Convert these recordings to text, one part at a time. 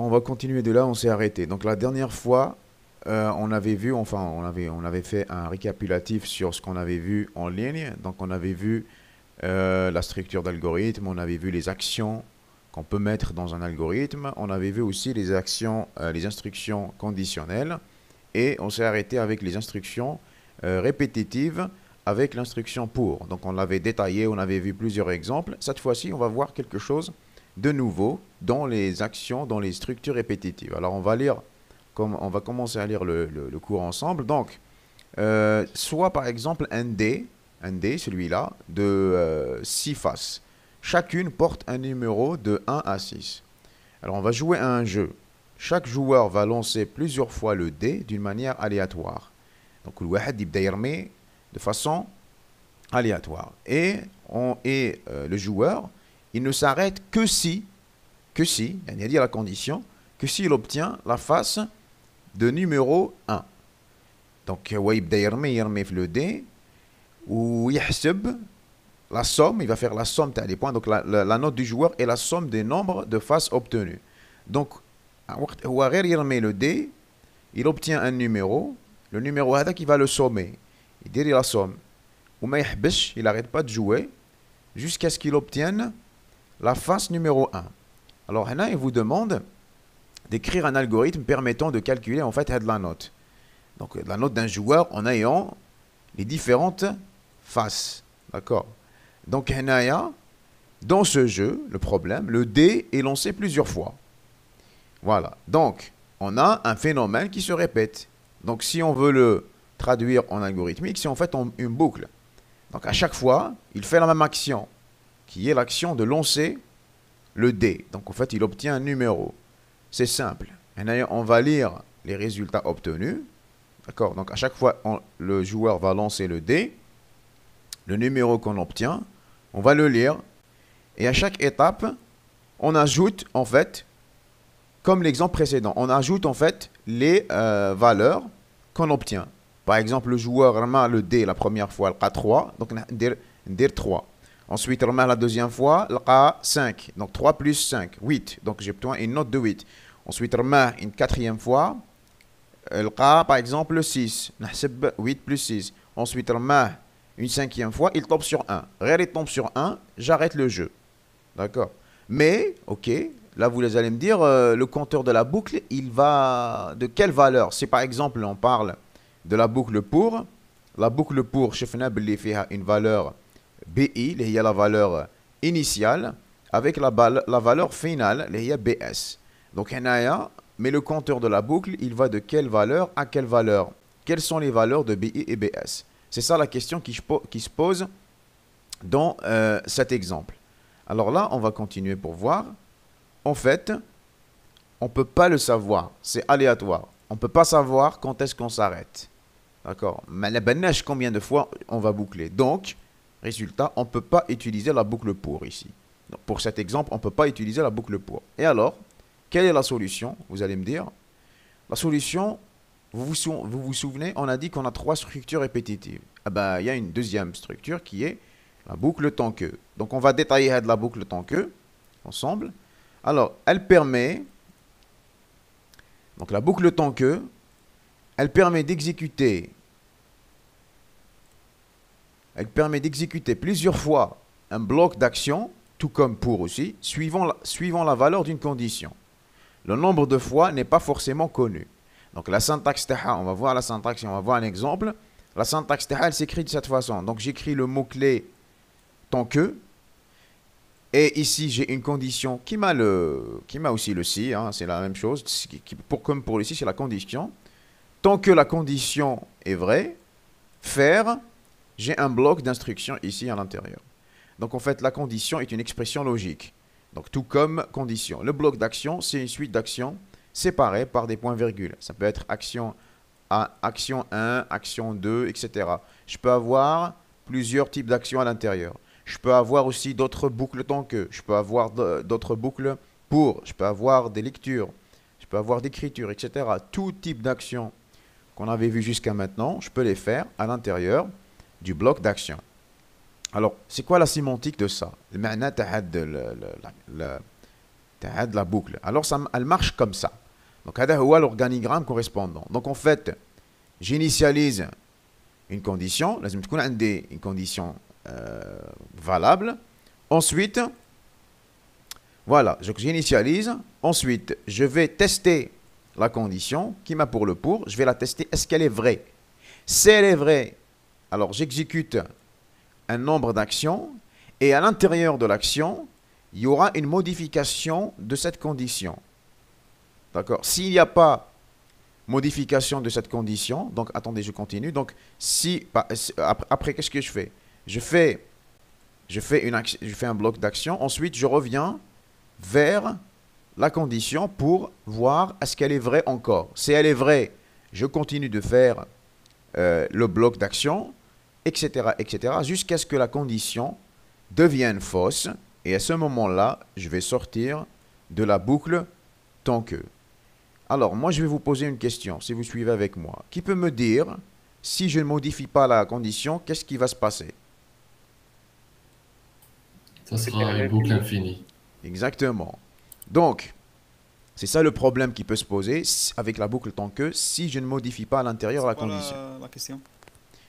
on va continuer de là, on s'est arrêté. Donc la dernière fois, on avait vu, enfin on avait fait un récapitulatif sur ce qu'on avait vu en ligne. Donc on avait vu la structure d'algorithme, on avait vu les actions qu'on peut mettre dans un algorithme, on avait vu aussi les actions, les instructions conditionnelles, et on s'est arrêté avec les instructions répétitives avec l'instruction pour. Donc on l'avait détaillé, on avait vu plusieurs exemples. Cette fois-ci, on va voir quelque chose de nouveau dans les actions, dans les structures répétitives. Alors on va lire, on va commencer à lire le cours ensemble. Donc, soit par exemple un dé celui-là, de 6 faces. Chacune porte un numéro de 1 à 6. Alors on va jouer à un jeu. Chaque joueur va lancer plusieurs fois le dé d'une manière aléatoire. Donc de façon aléatoire. Et le joueur, il ne s'arrête que si, il y a dit la condition, que s'il obtient la face de numéro 1. Donc, il va le dé, ou la somme, il va faire la somme des points. Donc, la note du joueur est la somme des nombres de faces obtenues. Donc, le dé, il obtient un numéro, le numéro qui va le sommer. Il dit la somme. Il n'arrête pas de jouer jusqu'à ce qu'il obtienne la face numéro 1. Alors, il vous demande d'écrire un algorithme permettant de calculer en fait la note. Donc, la note d'un joueur en ayant les différentes faces. D'accord. Donc, dans ce jeu, le problème, le dé est lancé plusieurs fois. Voilà. Donc, on a un phénomène qui se répète. Donc, si on veut le traduire en algorithmique, c'est en fait une boucle. Donc, à chaque fois, il fait la même action, qui est l'action de lancer le dé. Donc, en fait, il obtient un numéro. C'est simple. On va lire les résultats obtenus. D'accord. Donc, à chaque fois, le joueur va lancer le dé. Le numéro qu'on obtient, on va le lire. Et à chaque étape, on ajoute, en fait, comme l'exemple précédent, on ajoute, en fait, les valeurs qu'on obtient. Par exemple, le joueur remet le dé la première fois, il a 3. Donc, on dire 3. Ensuite, il remet la deuxième fois, il a 5. Donc, 3 plus 5, 8. Donc, j'ai obtenu une note de 8. Ensuite, il remet une quatrième fois, il a par exemple 6. 8 plus 6. Ensuite, il remet une cinquième fois, il tombe sur 1. Il tombe sur 1, j'arrête le jeu. D'accord. Mais, ok, là vous allez me dire, le compteur de la boucle, il va de quelle valeur? Si par exemple on parle de la boucle pour, je fais une valeur BI, il y a la valeur initiale, avec la valeur finale, il y a BS. Donc, mais le compteur de la boucle, il va de quelle valeur à quelle valeur? Quelles sont les valeurs de BI et BS? C'est ça la question qui se pose dans cet exemple. Alors là, on va continuer pour voir. En fait, on ne peut pas le savoir. C'est aléatoire. On ne peut pas savoir quand est-ce qu'on s'arrête. D'accord. Mais la banage, combien de fois on va boucler. Donc, résultat, on ne peut pas utiliser la boucle pour ici. Donc, pour cet exemple, on ne peut pas utiliser la boucle pour. Et alors, quelle est la solution? Vous allez me dire. La solution, vous vous souvenez, on a dit qu'on a 3 structures répétitives. Ah ben, il y a une deuxième structure qui est la boucle tant que. Donc, on va détailler la boucle tant que ensemble. Alors, elle permet, donc la boucle tant que, elle permet d'exécuter plusieurs fois un bloc d'action, tout comme pour aussi, suivant la valeur d'une condition. Le nombre de fois n'est pas forcément connu. Donc la syntaxe TH, on va voir la syntaxe et on va voir un exemple. La syntaxe TH, elle s'écrit de cette façon. Donc j'écris le mot-clé tant que. Et ici, j'ai une condition qui m'a aussi le si, hein, c'est la même chose. Comme pour le si, c'est la condition. Tant que la condition est vraie, faire, j'ai un bloc d'instructions ici à l'intérieur. Donc en fait, la condition est une expression logique. Donc tout comme condition. Le bloc d'action, c'est une suite d'actions séparées par des points-virgules. Ça peut être action 1, action 1, action 2, etc. Je peux avoir plusieurs types d'actions à l'intérieur. Je peux avoir aussi d'autres boucles tant que. Je peux avoir d'autres boucles pour. Je peux avoir des lectures. Je peux avoir d'écriture, etc. Tout type d'actions qu'on avait vu jusqu'à maintenant, je peux les faire à l'intérieur du bloc d'action. Alors, c'est quoi la sémantique de ça? de la boucle. Alors, elle marche comme ça. Donc, c'est l'organigramme correspondant. Donc, en fait, j'initialise une condition. Là, une condition valable. Ensuite, voilà, j'initialise. Ensuite, je vais tester la condition qui m'a pour le pour. Je vais la tester. Est-ce qu'elle est vraie? Si elle est vraie, alors j'exécute un nombre d'actions. Et à l'intérieur de l'action, il y aura une modification de cette condition. D'accord? S'il n'y a pas modification de cette condition, donc attendez, je continue. Donc, après, qu'est-ce que je fais? Je fais un bloc d'action. Ensuite, je reviens vers la condition pour voir est-ce qu'elle est vraie encore. Si elle est vraie, je continue de faire le bloc d'action, etc., jusqu'à ce que la condition devienne fausse. Et à ce moment-là, je vais sortir de la boucle tant que. Alors, moi, je vais vous poser une question, si vous suivez avec moi. Qui peut me dire, si je ne modifie pas la condition, qu'est-ce qui va se passer? Ça sera une boucle infinie. Exactement. Donc, c'est ça le problème qui peut se poser avec la boucle tant que, si je ne modifie pas à l'intérieur C'est la quoi condition. la question?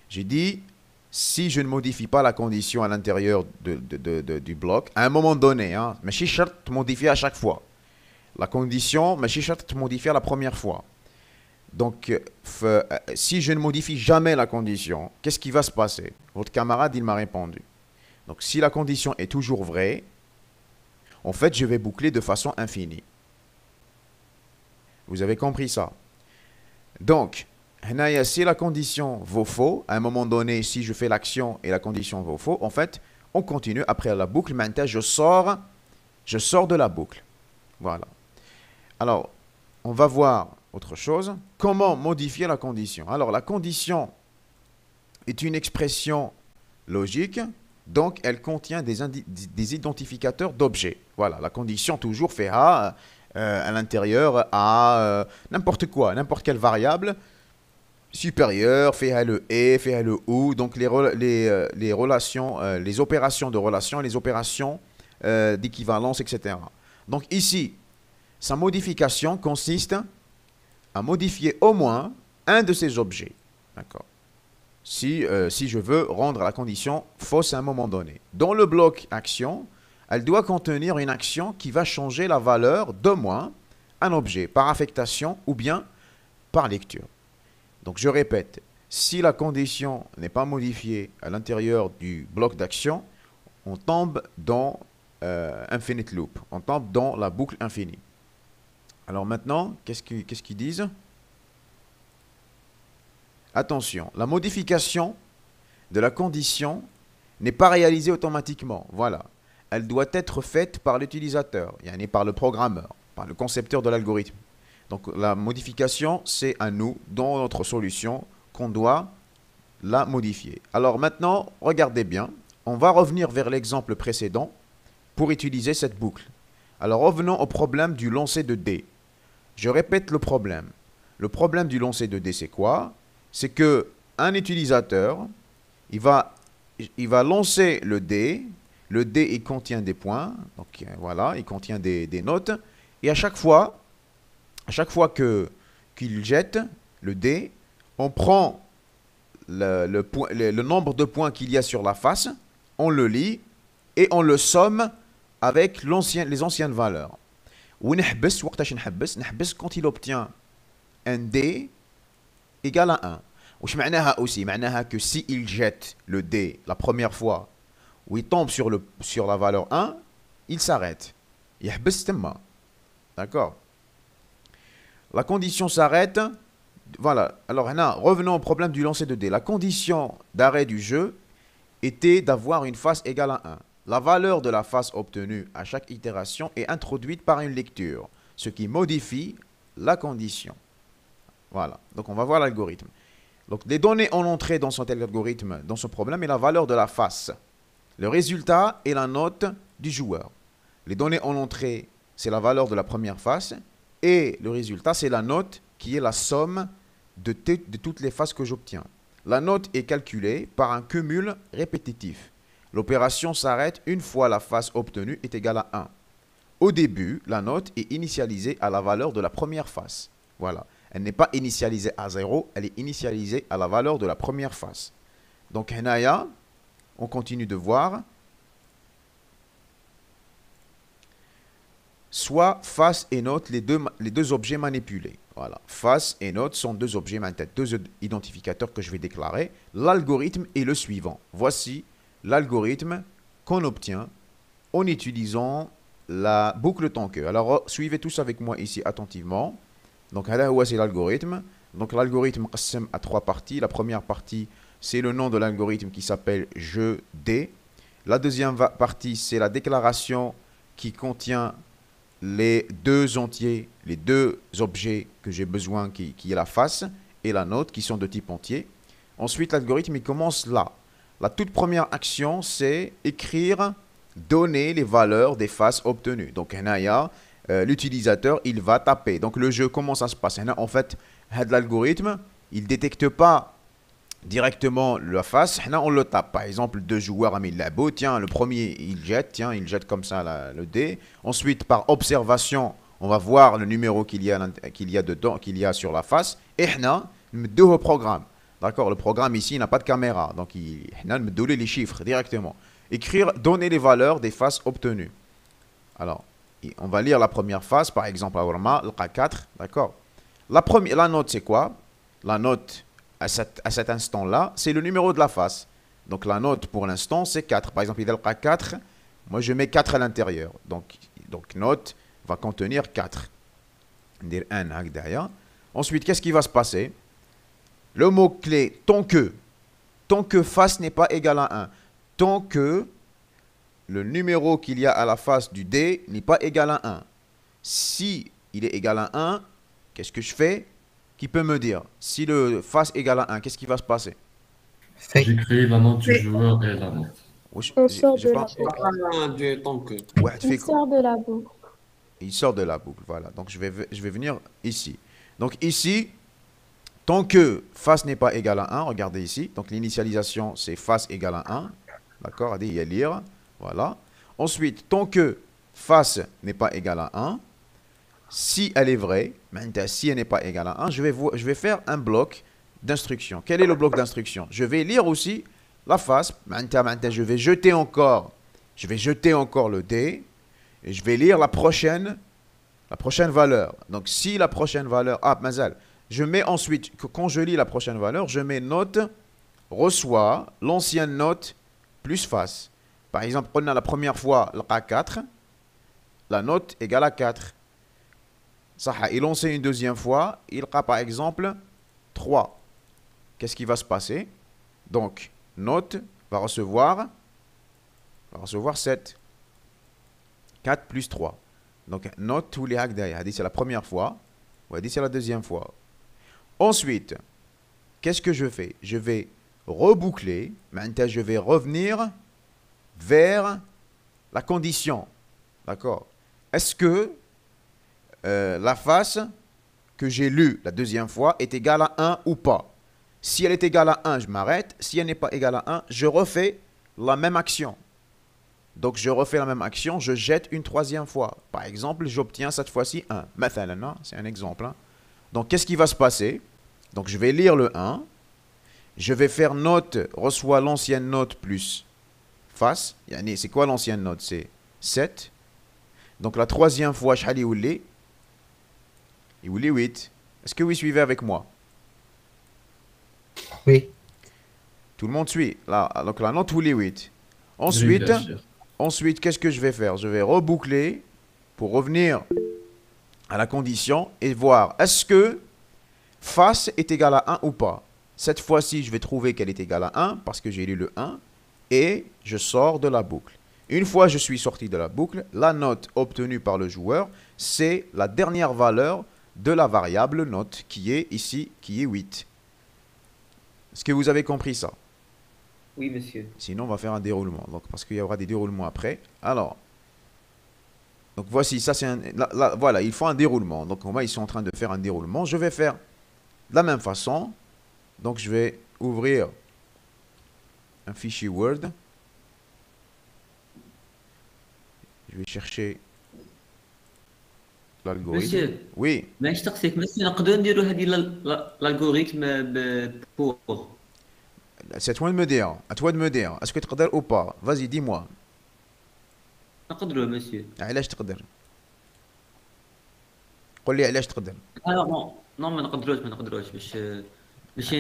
J'ai dit, si je ne modifie pas la condition à l'intérieur du bloc, à un moment donné, hein, mais si je modifie à chaque fois. La condition, mais si je modifie la première fois. Donc, si je ne modifie jamais la condition, qu'est-ce qui va se passer? Votre camarade, il m'a répondu. Donc, si la condition est toujours vraie, en fait, je vais boucler de façon infinie. Vous avez compris ça? Donc, si la condition vaut faux, à un moment donné, si je fais l'action et la condition vaut faux, en fait, on continue après la boucle. Maintenant, je sors de la boucle. Voilà. Alors, on va voir autre chose. Comment modifier la condition? Alors, la condition est une expression logique, donc elle contient des identificateurs d'objets. Voilà, la condition toujours fait A à l'intérieur à n'importe quoi, n'importe quelle variable supérieure, fait le et, fait le ou, donc les relations, les opérations de relation, les opérations d'équivalence, etc. Donc ici, sa modification consiste à modifier au moins un de ces objets. D'accord. Si je veux rendre la condition fausse à un moment donné. Dans le bloc action, elle doit contenir une action qui va changer la valeur d'au moins un objet par affectation ou bien par lecture. Donc je répète, si la condition n'est pas modifiée à l'intérieur du bloc d'action, on tombe dans infinite loop, on tombe dans la boucle infinie. Alors maintenant, qu'est-ce qu'ils disent? Attention, la modification de la condition n'est pas réalisée automatiquement. Voilà. Elle doit être faite par l'utilisateur, yani par le programmeur, par le concepteur de l'algorithme. Donc la modification, c'est à nous, dans notre solution, qu'on doit la modifier. Alors maintenant, regardez bien. On va revenir vers l'exemple précédent pour utiliser cette boucle. Alors revenons au problème du lancer de dés. Je répète le problème. Le problème du lancer de dés, c'est quoi? C'est que un utilisateur, il va lancer le dé. Le dé, il contient des points. Donc voilà, il contient des notes. Et à chaque fois qu'il jette le dé, on prend le nombre de points qu'il y a sur la face, on le lit et on le somme avec les anciennes valeurs. Quand il obtient un dé égal à 1. وش معناها aussi? معناها que si il jette le dé la première fois où il tombe sur la valeur 1, il s'arrête. يحبس تما. D'accord? La condition s'arrête. Voilà. Alors revenons au problème du lancer de dés. La condition d'arrêt du jeu était d'avoir une face égale à 1. La valeur de la face obtenue à chaque itération est introduite par une lecture, ce qui modifie la condition. Voilà. Donc on va voir l'algorithme. Donc les données en entrée dans cet algorithme, dans ce problème, est la valeur de la face. Le résultat est la note du joueur. Les données en entrée, c'est la valeur de la première face. Et le résultat, c'est la note qui est la somme de toutes les faces que j'obtiens. La note est calculée par un cumul répétitif. L'opération s'arrête une fois la face obtenue est égale à 1. au début, la note est initialisée à la valeur de la première face. Voilà. Elle n'est pas initialisée à 0, elle est initialisée à la valeur de la première face. Donc, Henaya, on continue de voir. Soit face et note, les deux objets manipulés. Voilà. Face et note sont deux objets, deux identificateurs que je vais déclarer. L'algorithme est le suivant. Voici l'algorithme qu'on obtient en utilisant la boucle Tonke. Alors, suivez tous avec moi ici attentivement. Donc, c'est l'algorithme. Donc, l'algorithme qassem à trois parties. La première partie, c'est le nom de l'algorithme qui s'appelle jeu D. La deuxième partie, c'est la déclaration qui contient les deux entiers, les deux objets que j'ai besoin, qui est la face et la note, qui sont de type entier. Ensuite, l'algorithme, il commence là. La toute première action, c'est écrire, donner les valeurs des faces obtenues. Donc, l'utilisateur, il va taper. Donc, le jeu, comment ça se passe? En fait, l'algorithme, il ne détecte pas directement la face, on le tape. Par exemple, deux joueurs à 1000 labos, tiens, le premier, il jette comme ça le dé. Ensuite, par observation, on va voir le numéro qu'il y a dedans, qu'il y a sur la face. Et deux au programme. D'accord, le programme ici n'a pas de caméra, donc il me donne les chiffres directement. Écrire, donner les valeurs des faces obtenues. Alors, on va lire la première face, par exemple, à Orma, le K4, d'accord. La note, c'est quoi? La note, à cet instant-là, c'est le numéro de la face. Donc, la note, pour l'instant, c'est 4. Par exemple, il y a le K4, moi, je mets 4 à l'intérieur. Donc, note va contenir 4. On va dire 1 derrière. Ensuite, qu'est-ce qui va se passer? Le mot-clé, tant que face n'est pas égal à 1. Tant que le numéro qu'il y a à la face du dé n'est pas égal à 1. Si il est égal à 1, qu'est-ce que je fais? Qui peut me dire? Si le face égale à 1, qu'est-ce qui va se passer? J'ai créé la note du joueur et la note. On sort de la boucle. Ouais, Il sort de la boucle. Il sort de la boucle, voilà. Donc, je vais venir ici. Donc, ici, tant que face n'est pas égal à 1, regardez ici. Donc, l'initialisation, c'est face égale à 1. D'accord? Il y a lire. Voilà. Ensuite, tant que face n'est pas égal à 1, si elle est vraie, si elle n'est pas égale à 1, je vais faire un bloc d'instruction. Quel est le bloc d'instruction? Je vais lire aussi la face. Je vais jeter encore le dé et je vais lire la prochaine valeur. Donc, si la prochaine valeur... Mazal. Je mets ensuite, quand je lis la prochaine valeur, je mets note, reçoit l'ancienne note plus face. Par exemple, on a la première fois le K4, la note égale à 4. Il lance une deuxième fois, il a par exemple 3. Qu'est-ce qui va se passer? Donc, note va recevoir 7. 4 plus 3. Donc, note tous les hacks derrière. C'est la première fois, ou c'est la deuxième fois. Ensuite, qu'est-ce que je fais? Je vais reboucler. Maintenant, je vais revenir vers la condition. D'accord? Est-ce que la face que j'ai lue la deuxième fois est égale à 1 ou pas? Si elle est égale à 1, je m'arrête. Si elle n'est pas égale à 1, je refais la même action. Donc, je refais la même action, je jette une troisième fois. Par exemple, j'obtiens cette fois-ci 1. C'est un exemple. Donc, qu'est-ce qui va se passer? Donc, je vais lire le 1. Je vais faire note, reçoit l'ancienne note plus face. C'est quoi l'ancienne note? C'est 7. Donc, la troisième fois, je vais lire. Il voulait 8. Est-ce que vous suivez avec moi? Oui. Tout le monde suit. Là, donc la note voulait 8. Oui, Ensuite, qu'est-ce que je vais faire? Je vais reboucler pour revenir à la condition et voir est-ce que face est égal à 1 ou pas. Cette fois-ci, je vais trouver qu'elle est égale à 1 parce que j'ai lu le 1 et je sors de la boucle. Une fois que je suis sorti de la boucle, la note obtenue par le joueur, c'est la dernière valeur de la variable note qui est ici, qui est 8. Est-ce que vous avez compris ça? Oui, monsieur. Sinon, on va faire un déroulement. Donc, parce qu'il y aura des déroulements après. Alors, donc voici, ça c'est voilà, il faut un déroulement. Donc, moi, ils sont en train de faire un déroulement. Je vais faire de la même façon. Donc, je vais ouvrir un fichier Word. Je vais chercher l'algorithme. Monsieur, Oui, mais je t'explique, monsieur, نقدر نديرو هذه l'algorithme pour. c'est à toi de me dire. À toi de me dire. Est-ce que tu peux ou pas? Vas-y, dis-moi. نقدروا monsieur. علاش تقدر؟ قول لي علاش تقدر؟ Alors non ما نقدروش ما نقدروش monsieur باش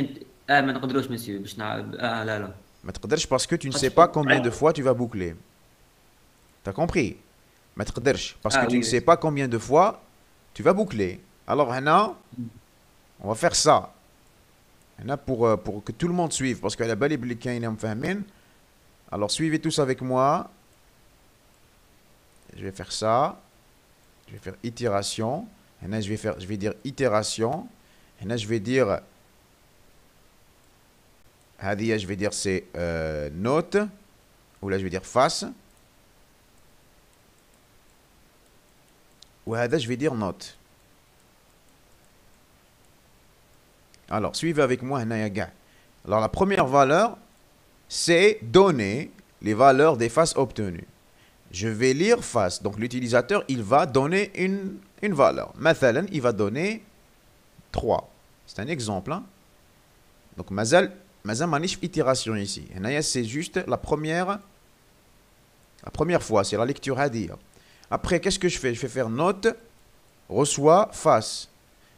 لا لا. ما تقدرش parce que tu ne sais خاطر pas combien de صعيب. fois tu vas boucler. T'as compris? ما تقدرش parce que Ah tu ne oui sais monsieur. pas combien de fois tu vas boucler. Alors هنا on va faire ça. هنا pour que tout le monde suive parce que la بالي بلي كاين مفاهمين. Alors suivez tous avec moi. Je vais faire ça. Je vais faire itération. هنا je vais dire itération. هنا je vais dire هذه je vais dire c'est note ou là je vais dire face. وهذا je vais dire note. Alors suivez avec moi هنا يا gars. Alors la première valeur c'est donner les valeurs des faces obtenues. Je vais lire face. Donc l'utilisateur il va donner une valeur. مثلا il va donner 3. C'est un exemple. Hein? Donc مازال مانيش في itération ici. هنايا c'est juste la première fois, c'est la lecture هذه. Après qu'est-ce que je fais? Je vais faire note reçoit face.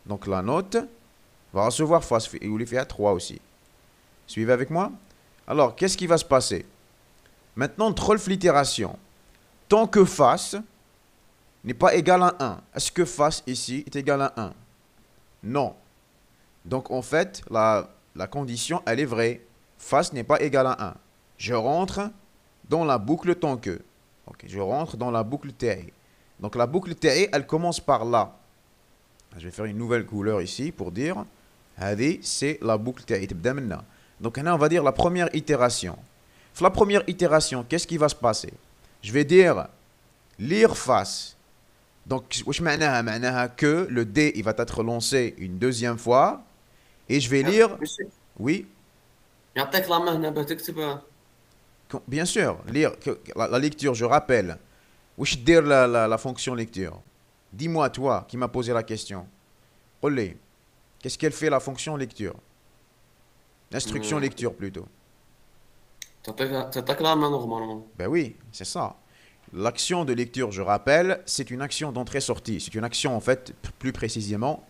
Donc la note va recevoir face. Et vous les faites à 3 aussi. Suivez avec moi? Alors qu'est-ce qui va se passer? Maintenant troll l'itération. Tant que face n'est pas égal à 1. Est-ce que face ici est égal à 1? Non. Donc en fait, la condition, elle est vraie. Face n'est pas égal à 1. Je rentre dans la boucle tant que. Ok, je rentre dans la boucle TI. Donc la boucle TI, elle commence par là. Je vais faire une nouvelle couleur ici pour dire, c'est la boucle TI. Donc là, on va dire la première itération. La première itération, qu'est-ce qui va se passer? Je vais dire lire face. Donc, معناها que le dé il va être lancé une deuxième fois et je vais lire. Oui, يعطيك لا مهنة باه تكتبها. bien sûr, lire la lecture, je rappelle. Wesh dire la fonction lecture. Dis-moi toi qui m'as posé la question. Olé, qu'est-ce qu'elle fait la fonction lecture? L'instruction lecture plutôt. تعطيك لا مهنة نورمالمون. Ben oui, c'est ça. L'action de lecture, je rappelle, c'est une action d'entrée-sortie. C'est une action, en fait, plus précisément,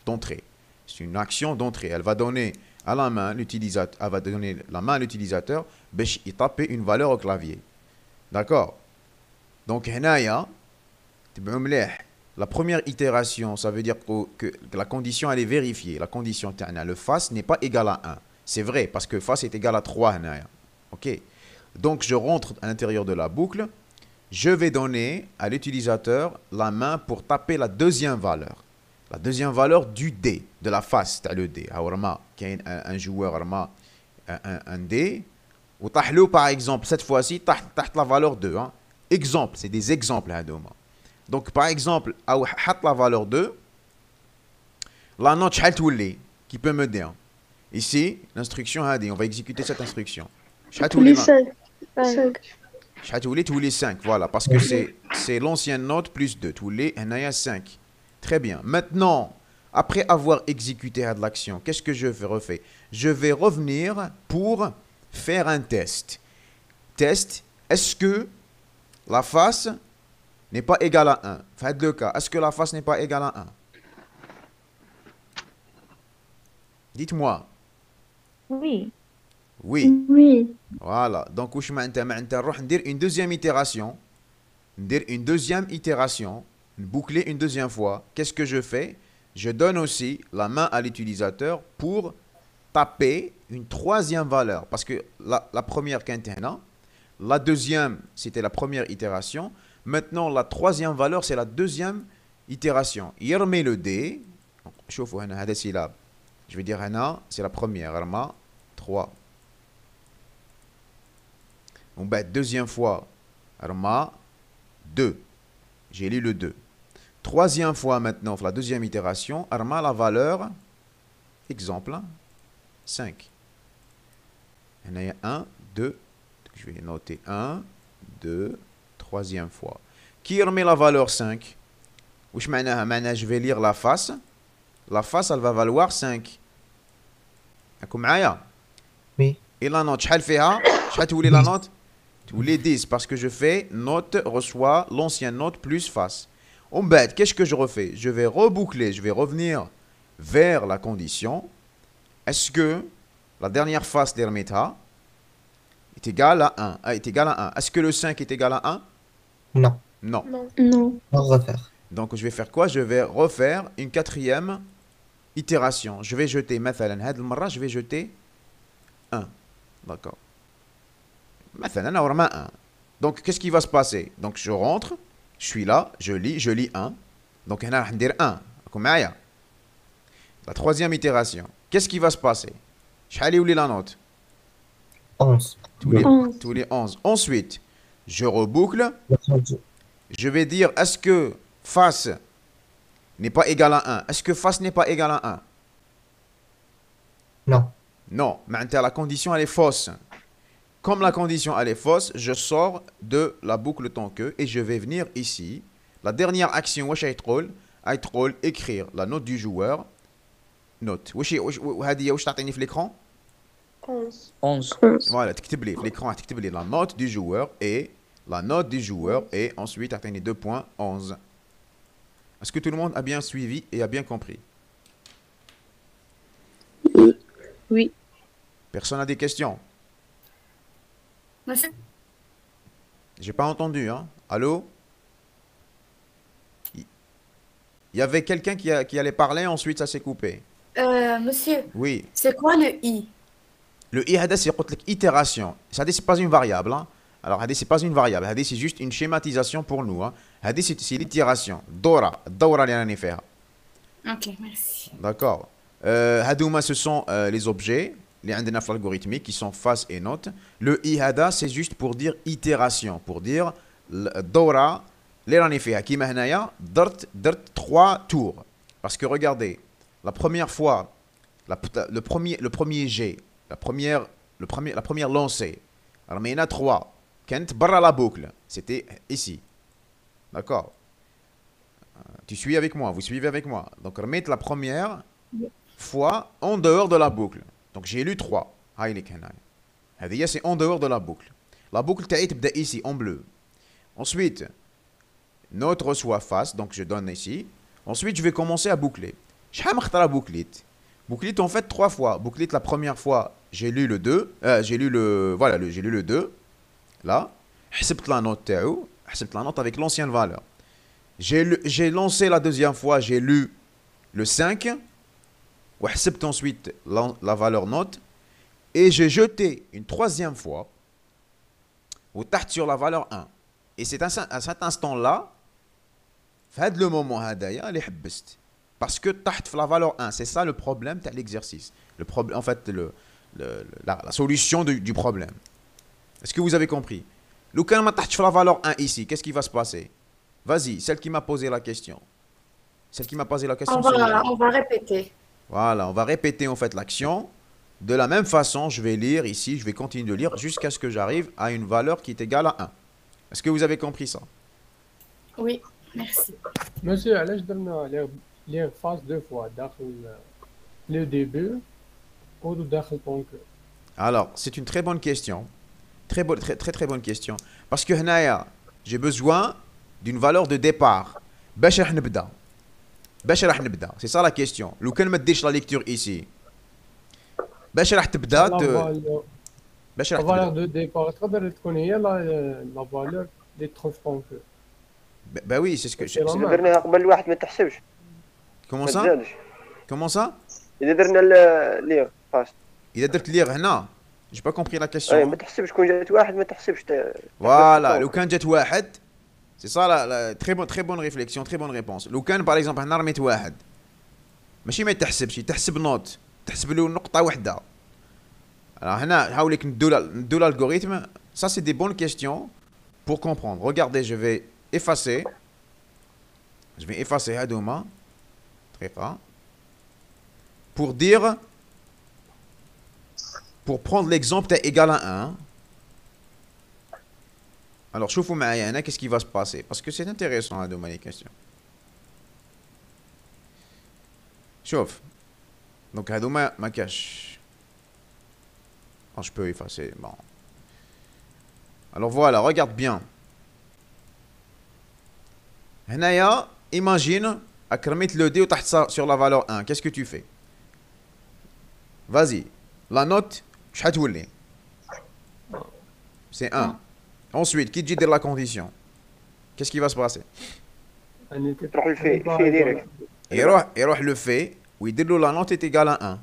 d'entrée. C'est une action d'entrée. Elle va donner à la main l'utilisateur, elle va donner la main à l'utilisateur, il taper une valeur au clavier. D'accord? Donc, هنايا, la première itération, ça veut dire que la condition, elle est vérifiée. La condition, le face n'est pas égal à 1. C'est vrai, parce que face est égal à 3. هنايا. Ok? Donc, je rentre à l'intérieur de la boucle. Je vais donner à l'utilisateur la main pour taper la deuxième valeur. La deuxième valeur du dé, de la face, c'est le dé. Un joueur un dé. Ou par exemple, cette fois-ci, la valeur 2. Hein. Exemple, c'est des exemples. Donc, par exemple, la valeur 2, la note qui peut me dire. Ici, l'instruction, on va exécuter cette instruction. Tous les 5. Tous les 5, voilà, parce que c'est l'ancienne note plus 2, tous les 5. Très bien. Maintenant, après avoir exécuté l'action, qu'est-ce que je refais? Je vais revenir pour faire un test. Test, est-ce que la face n'est pas égale à 1? Faites le cas, est-ce que la face n'est pas égale à 1? Dites-moi. Oui. Oui. Oui. Voilà. Donc, une deuxième itération. Une deuxième itération. Boucler une deuxième fois. Qu'est-ce que je fais? Je donne aussi la main à l'utilisateur pour taper une troisième valeur. Parce que la première quintana, la deuxième, c'était la première itération. Maintenant, la troisième valeur, c'est la deuxième itération. Il remet le dé. Je vais dire, c'est la première. 3. Deuxième fois, Arma, 2. J'ai lu le 2. Troisième fois maintenant, la deuxième itération, Arma la valeur, exemple, 5. Il y a 1, 2, je vais noter 1, 2, troisième fois. Qui remet la valeur 5? واش معناها؟ معناها je vais lire la face. La face elle va valoir 5. راكم معايا؟ Oui. Et la note شحال فيها؟ شحال تولي la note؟ تولي 10 parce que je fais note reçoit l'ancienne note plus face. En bête, qu'est-ce que je refais? Je vais reboucler, je vais revenir vers la condition. Est-ce que la dernière face d'Hermeta est égale à 1? Est égale à 1. Est-ce que le 5 est égal à 1? Non. Non. Non. On va refaire. Donc je vais faire quoi? Je vais refaire une quatrième itération. Je vais jeter, مثلا هاد المرة je vais jeter 1. D'accord. مثلا normalement 1. Donc qu'est-ce qui va se passer? Donc je rentre, je suis là, je lis 1. Donc هنا راح ندير 1. راكم معايا؟ La troisième itération. Qu'est-ce qui va se passer? شحال يولي la note? 11. Tous les 11. Ensuite, je reboucle. Je vais dire, est-ce que face n'est pas égal à 1? Est-ce que face n'est pas égal à 1? Non. Non. Maintenant, la condition, elle est fausse. Comme la condition, elle est fausse, je sors de la boucle tant que et je vais venir ici. La dernière action, واش غيتقول écrire la note du joueur. Note. واش تعطيني في l'écran? 11. Voilà, تكتب لي في l'écran, تكتب لي la note du joueur et la note du joueur et ensuite atteindre 2 points 11. Est-ce que tout le monde a bien suivi et a bien compris? Oui. Personne n'a des questions? Monsieur, J'ai pas entendu, hein? Allô? Il y avait quelqu'un qui allait parler, ensuite ça s'est coupé. monsieur, Oui. c'est quoi le I? Le i هذا c'est itération. Ça c'est pas une variable, hein? Alors هذه c'est pas une variable, هذه c'est juste une schématisation pour nous, hein? هذه c'est l'itération. الدورة اللي راني فيها. Ok, merci. D'accord. هذوما ce sont les objets اللي عندنا في l'algorithmique qui sont face et note. Le i هذا c'est juste pour dire itération, pour dire الدورة اللي راني فيها. كيما هنايا درت 3 tours. Parce que regardez, la première fois, le premier jet, la première lancée, alors il y en a 3. Kent barra la boucle, c'était ici. D'accord. Tu suis avec moi, vous suivez avec moi. Donc remettre la première fois en dehors de la boucle. Donc j'ai lu 3. C'est en dehors de la boucle. La boucle تبدأ ici en bleu. Ensuite, note reçoit face, donc je donne ici. Ensuite, je vais commencer à boucler. شحال مختار bouclite. Bouclite en fait 3 fois. Bouclite la première fois, j'ai lu le 2, j'ai lu le 2. Là, حسبت la note تاعو, حسبت la note avec l'ancienne valeur. J'ai lancé la deuxième fois, j'ai lu le 5. وحسبت ensuite la valeur note et j'ai jeté une troisième fois وتحت sur la valeur 1. Et c'est à cet instant là, في هذا le moment هذايا اللي حبست. Parce que تحت la valeur 1, c'est ça le problème de l'exercice. Le problème, en fait, la solution du problème. Est-ce que vous avez compris? Le cas où la valeur 1 ici, qu'est-ce qui va se passer? Vas-y, celle qui m'a posé la question. Celle qui m'a posé la question. On va répéter. Voilà, on va répéter en fait l'action. De la même façon, je vais lire ici, je vais continuer de lire jusqu'à ce que j'arrive à une valeur qui est égale à 1. Est-ce que vous avez compris ça? Oui, merci. Monsieur, علاش درنا lire face 2 fois داخل le début ou داخل ton cœur? Alors, c'est une très bonne question. Très bonne question. Parce que هنايا, j'ai besoin d'une valeur de départ. باش راح نبدا. C'est ça la question. لو كان ما ديرش la lecture ici. باش راح تبدا باش راح La valeur تبدا. de départ تقدر تكون هي la valeur اللي تدخل في ton cœur. Bah oui, c'est ce que... C'est normal. درنا قبل الواحد ما تحسبش Comment ما ça? تزادش. Comment ça? اذا درنا ليغ فاست Il a dit lire هنا. J'ai pas compris la question. اي ما تحسبش كون جات واحد ما تحسبش Voilà, لو كان جات واحد. C'est ça la très bonne réflexion, très bonne réponse. لو كان par exemple هنا رميت واحد. ماشي ما يتحسبش، يتحسب نوت، تحسب له نقطة واحدة. Alors هنا نحاول ندو l'algorithme. Ça c'est des bonnes questions pour comprendre. Regardez, je vais effacer. Je vais effacer هادوما. دقيقة. Pour dire, pour prendre l'exemple égal à 1. Alors, شوفوا معايا هنا qu'est-ce qui va se passer parce que c'est intéressant هادوما les questions. شوف donc هذوما ما كاش. Je peux effacer. Bon. Alors voilà, regarde bien. هنايا imagine أكرميت le D وتحت sur la valeur 1. Qu'est-ce que tu fais? Vas-y. La note شحال تولي؟ C'est 1. Ensuite, qui te dit la condition? Qu'est-ce qui va se passer? تروح الفي ديريكت. يروح le fait ويدير له la note est égale à 1.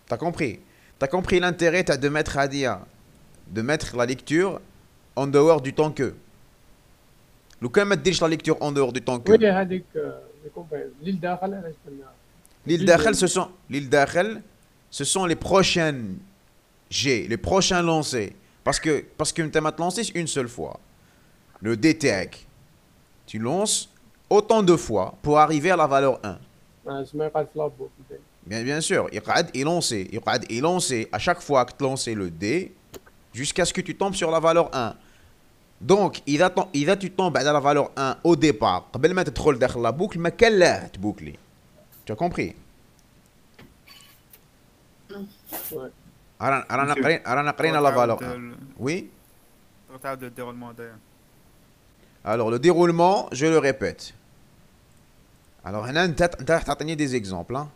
T'as compris? T'as compris l'intérêt de mettre Hadia, de mettre la lecture en dehors du temps que. لو كان ما تديرش la lecture en dehors du temps que. وي هذيك ليل داخل علاش قلنا L'île d'Achel, ce sont les prochaines G, les prochains lancers. Parce que tu as lancé une seule fois. Le DTEC, tu lances autant de fois pour arriver à la valeur 1. Bien sûr, il lance à chaque fois que tu lances le D jusqu'à ce que tu tombes sur la valeur 1. Donc, tu tombes à la valeur 1 au départ. قبل ما تدخل داخل la boucle, ما كان لا تبوكلي. Tu as compris? رانا قرينا la valeur 1. Oui? Alors, le déroulement, je le répète. Alors, on a des exemples. Hein?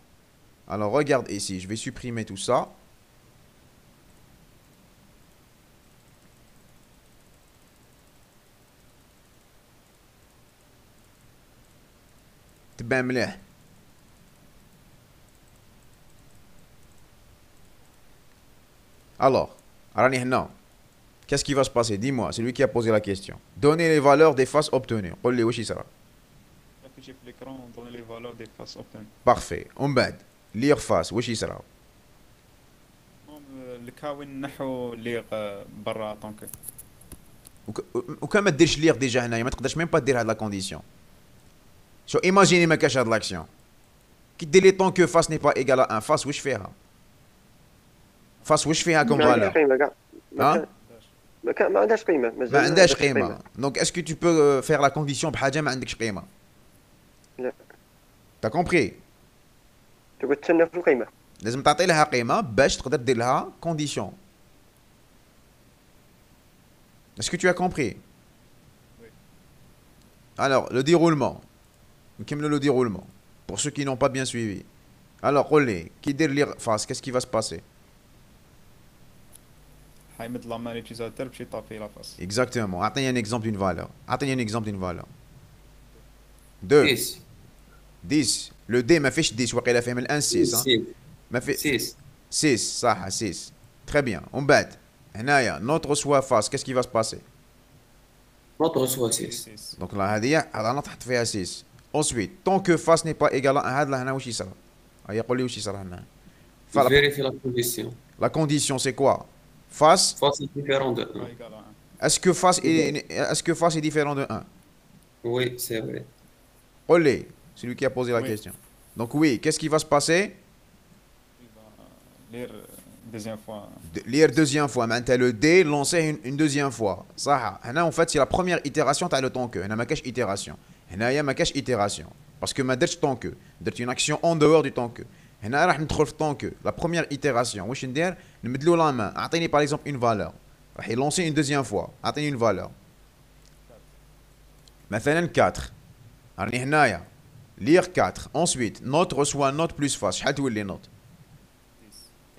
Alors, regarde ici, je vais supprimer tout ça. تبان مليح. Alors, راني هنا. Qu'est-ce qui va se passer? Dis-moi, c'est lui qui a posé la question. Donnez les valeurs des faces obtenues. قول لي واش يصرى. Afficher l'écran, donner les valeurs des faces obtenues. Parfait. ومن بعد lire face واش يصرى. الكاوين نحو ليغ برا طونك. وكان ما ديرش ليغ ديجا هنايا ما تقدرش ميم با دير هاد لا كونديسيون. شو ايماجيني ما كاش هاد لاكسيون. كي دير لي طون كو فاس ني با ايغال ا 1 فاس واش فيها؟ فاس واش فيها كوم فالور؟ ها؟ ما عندهاش قيمه. ما عندهاش قيمه. دونك اسكو تو بو فير لا كونديسيون بحاجه ما عندكش قيمه؟ لا. تا كومبري؟ تقول تسنى في القيمه. لازم تعطي لها قيمه باش تقدر دير لها كونديسيون. Est-ce que tu as compris? Oui. Alors, le déroulement. Le déroulement. Pour ceux qui n'ont pas bien suivi. Alors, relais. Qui dit lire face, qu'est-ce qui va se passer? حيمد la main l'utilisateur باش يطابي la face. Exactement. Attends un exemple d'une valeur. Attends un exemple d'une valeur. 2. 10. 10. Le D m'a fait 10. وقيلا فيه من 1 6. Hein? m'a fait 6. 6. صح 6. Très bien. On bat. هنايا notre reçoit face, qu'est-ce qui va se passer? Notre reçoit 6. Donc là, هذه أنا تحط فيها 6. Ensuite, tant que face n'est pas égal à 1, هذا هنا واش يصرى؟ يقول لي واش يصرى هنا؟ Vérifier la condition. La condition c'est quoi? Face. Face est différent de 1. Est-ce que face est différent de 1? Oui, c'est vrai. Olé, c'est lui qui a posé la question. Donc oui, qu'est-ce qui va se passer? Il va lire deuxième fois. Lire deuxième fois. Maintenant le D lancer une deuxième fois. Ça, en fait, c'est la première itération t'as le temps que. Hna ma cache itération. Hna ya ma cache itération. Parce que ma derch temps que. Derch une action en dehors du temps que. هنا راح ندخل في طون كو لا بروميير ايتيراسيون واش ندير نمدلو لا مان اعطيني باغ اكزومبل اون فالور راح يلونسي اون دوزيام فوا اعطيني اون فالور مثلا 4 راني هنايا لير 4 ensuite نوت ريسوا نوت بلس فاس شحال تولي نوت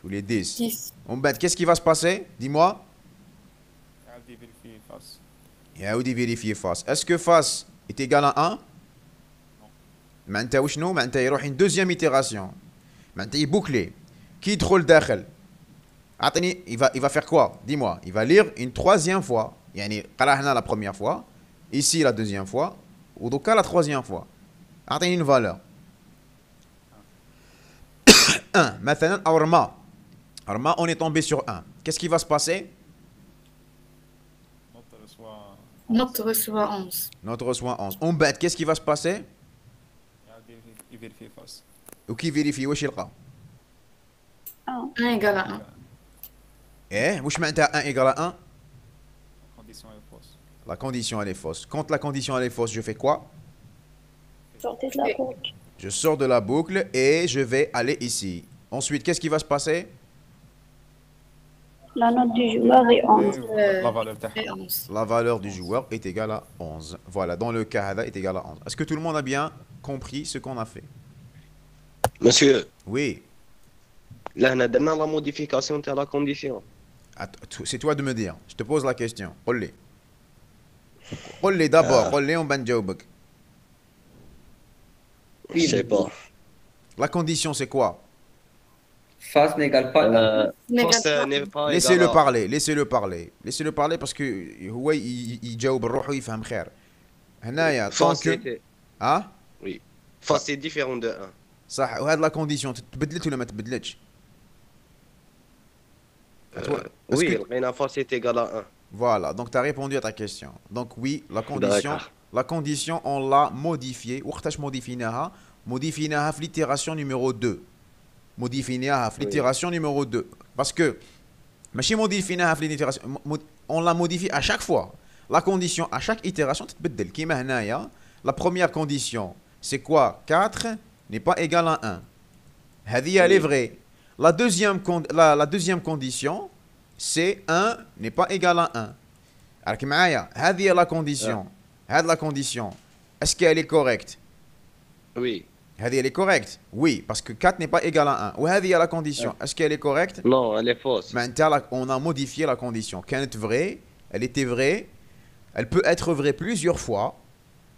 تولي 10 ومن بعد كيس كي فا سباسي دي موا يعاود يفيريفي فاس يعاود يفيريفي فاس اسكو فاس est égal à 1 معناتها وشنو معناتها يروح اون دوزيام ايتيراسيون معناتها يبوكلي كي يدخل داخل اعطيني il va faire quoi dis-moi il va lire une troisième fois يعني قرا هنا la première fois ici la deuxième fois ودوكا la troisième fois اعطيني une valeur 1 مثلا او رما on est tombé sur 1 qu'est-ce qui va se passer Notre reçoit 11. Notre reçoit 11 on bat qu'est-ce qui va se passer il vérifie face. Ou qui vérifie واش يلقى 1 égale à 1. ايه واش معناتها 1 égale à 1 La condition est fausse. La condition elle est fausse. Quand la condition elle est fausse, je fais quoi? Sortez de la boucle. Je sors de la boucle et je vais aller ici. Ensuite, qu'est-ce qui va se passer? La note du joueur est 11. La valeur تاعها. 11. La valeur du joueur est égale à 11. Voilà, dans le cas هذا est égale à 11. Est-ce que tout le monde a bien compris ce qu'on a fait? Monsieur, Oui. là, on a donné la modification de la condition. C'est toi de me dire. Je te pose la question. قول لي. قول لي d'abord. قول لي ومن بعد نجاوبك. Je sais pas. La condition, c'est quoi? Face n'égale pas 1. Face n'est pas Laissez-le égal à- parler, laissez-le parler. Laissez-le parler parce que هو يجاوب بروحه ويفهم خير. هنايا tant Face que était- ها Oui. Face est différent de 1. صح وهذه لا كونديسيون تبدلت ولا ما تبدلتش؟ Est-ce Oui, que- rien à face est égal à 1. Voilà, donc tu as répondu à ta question. Donc oui, la condition on l'a modifiée. وقتاش موديفيناها؟ موديفيناها في l'itération numéro 2. موديفيناها في l'itération numéro 2. Parce que ماشي موديفيناها في l'itération on l'a modifié à chaque fois. La condition à chaque itération تتبدل. كيما هنايا la première condition c'est quoi? 4 n'est pas égal à 1. هذه elle est vraie. La deuxième condition c'est 1 n'est pas égal à 1. راك معايا؟ هذه la condition. هذه la condition. Est-ce qu'elle est correcte? Oui. هذه elle est correcte? Oui, parce que 4 n'est pas égal à 1. وهذه la condition. Est-ce qu'elle est correcte? Non, elle est fausse. Maintenant, on a modifié la condition. كانت vraie, elle était vraie. Elle peut être vraie plusieurs fois.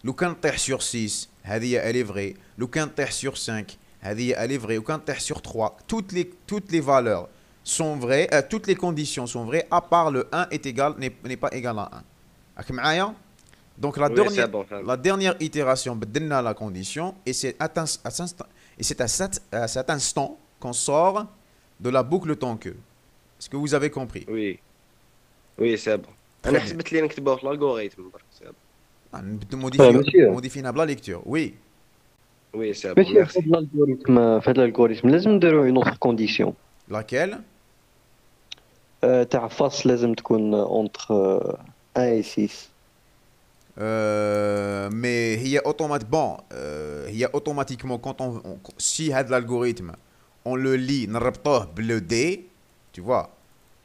لو كان طيح sur 6, هذه elle est vraie. لو كان طيح sur 5, هذه elle est vraie. لو كان طيح sur 3, toutes les valeurs sont vraies, toutes les conditions sont vraies à part le 1 n'est pas égal à 1. راك معايا؟ Donc la, Oui, dernière, bon, la dernière itération بدلنا la condition et c'est à cet instant qu'on sort de la boucle tant que. Est-ce que vous avez compris? Oui. Oui, c'est bon. أنا حسبت لي نكتبوه في l'algorithme برك c'est bon. موديفينا بلا lecture. Oui. Oui, c'est bon. ماشي Merci. في هذا الالغوريثم لازم نديرو اون اوتر كونديسيون Laquelle? تاع فاس لازم تكون اونتر 1 et 6 mais il y a automatiquement quand si هذا l'algorithme on le lit نربطوه بلو D, tu vois,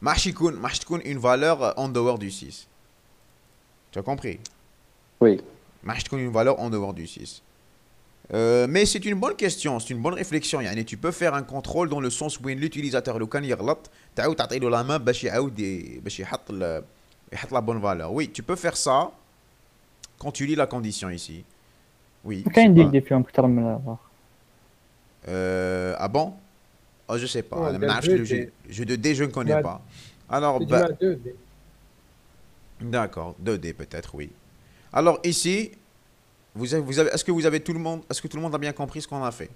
ماحش تكون une valeur en dehors du 6. Tu as compris? Oui. ماحش تكون une valeur en dehors du 6. Mais c'est une bonne question, c'est une bonne réflexion. يعني tu peux faire un contrôle dans le sens où l'utilisateur لو كان يغلط تعاود تعطيله la main باش يحط la bonne valeur. Oui, tu peux faire ça quand tu lis la condition ici. Oui. كاين اللي فيهم اكثر من هذا. Ah bon? Oh, je sais pas. Ouais, Le jeu de D, je ne connais pas. Alors, bah, 2D. d'accord, 2D peut-être, oui. Alors ici, est-ce que vous avez tout le monde, est-ce que tout le monde a bien compris ce qu'on a fait?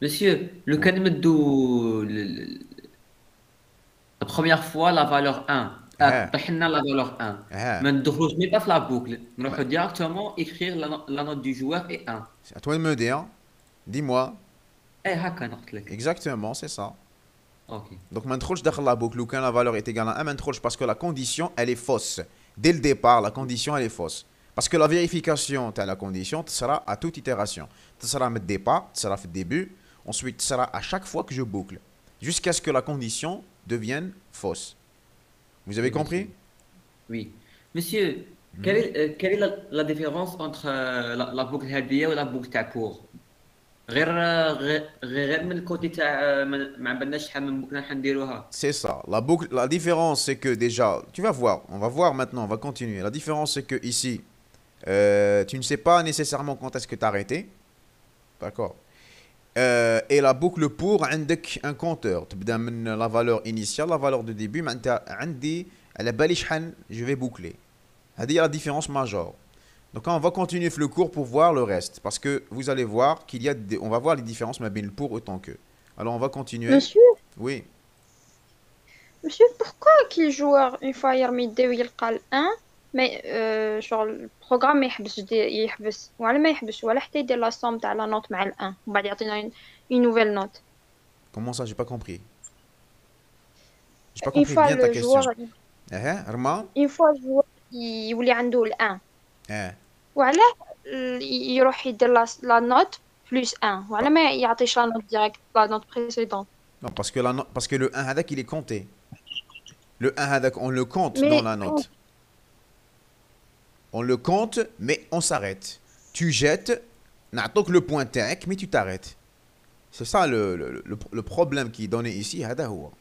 Monsieur, le cas la première fois la valeur 1. طحنا la valeur 1. ما ندخلوش même pas في la boucle. نروحو directement écrire la note du joueur est 1. C'est à toi de me dire. Dis-moi. هكا نقول لك. Exactement, c'est ça. OK. Donc ما ندخلش داخل la boucle quand la valeur est égale à 1, ما ندخلش parce que la condition elle est fausse. Dès le départ, la condition elle est fausse. Parce que la vérification de la condition sera à toute itération. Ça sera au départ, ça sera au début, ensuite ça sera à chaque fois que je boucle, jusqu'à ce que la condition devienne fausse. Vous avez compris? Oui. Monsieur, quelle est la différence entre la boucle هادية و la boucle تاع pour? غير من الكوتي تاع ما عبالناش شحال من بوكله حنديروها. C'est ça. La boucle, la différence c'est que déjà, tu vas voir, on va voir maintenant, on va continuer. La différence c'est que ici, tu ne sais pas nécessairement quand est-ce que tu as arrêté. D'accord. Et la boucle pour عندك un compteur. تبدا من la valeur initiale, la valeur de début, معناتها عندي على بالي شحال je vais boucler. هذه la différence majeure. Donc on va continuer le cours pour voir le reste. Parce que vous allez voir qu'il y a on va voir les différences mais bien le pour autant que. Alors on va continuer. Monsieur? Oui. Monsieur, pourquoi qu'un joueur, une fois يرمي الدي ويلقى ال 1 mais شغل البروغرام ما يحبس وعلى ما يحبس ولا حتى يدير لا somme تاع لا نوت مع ال 1 ومن بعد يعطينا une nouvelle note. Comment ça, j'ai pas compris. J'ai pas compris bien ta question. Une fois le joueur يولي عنده ال 1 وعلاه يروح يدير لا نوت بلس 1 وعلى ما يعطيش لا نوت ديريكت لا نوت بريسيدونت. Non, parce que le 1 hadak, il est compté. Le 1 hadak, on le compte Mais dans la note. On le compte, mais on s'arrête. Tu jettes, n'attends que le point tech, mais tu t'arrêtes. C'est ça le problème qui est donné ici. Hada huwa.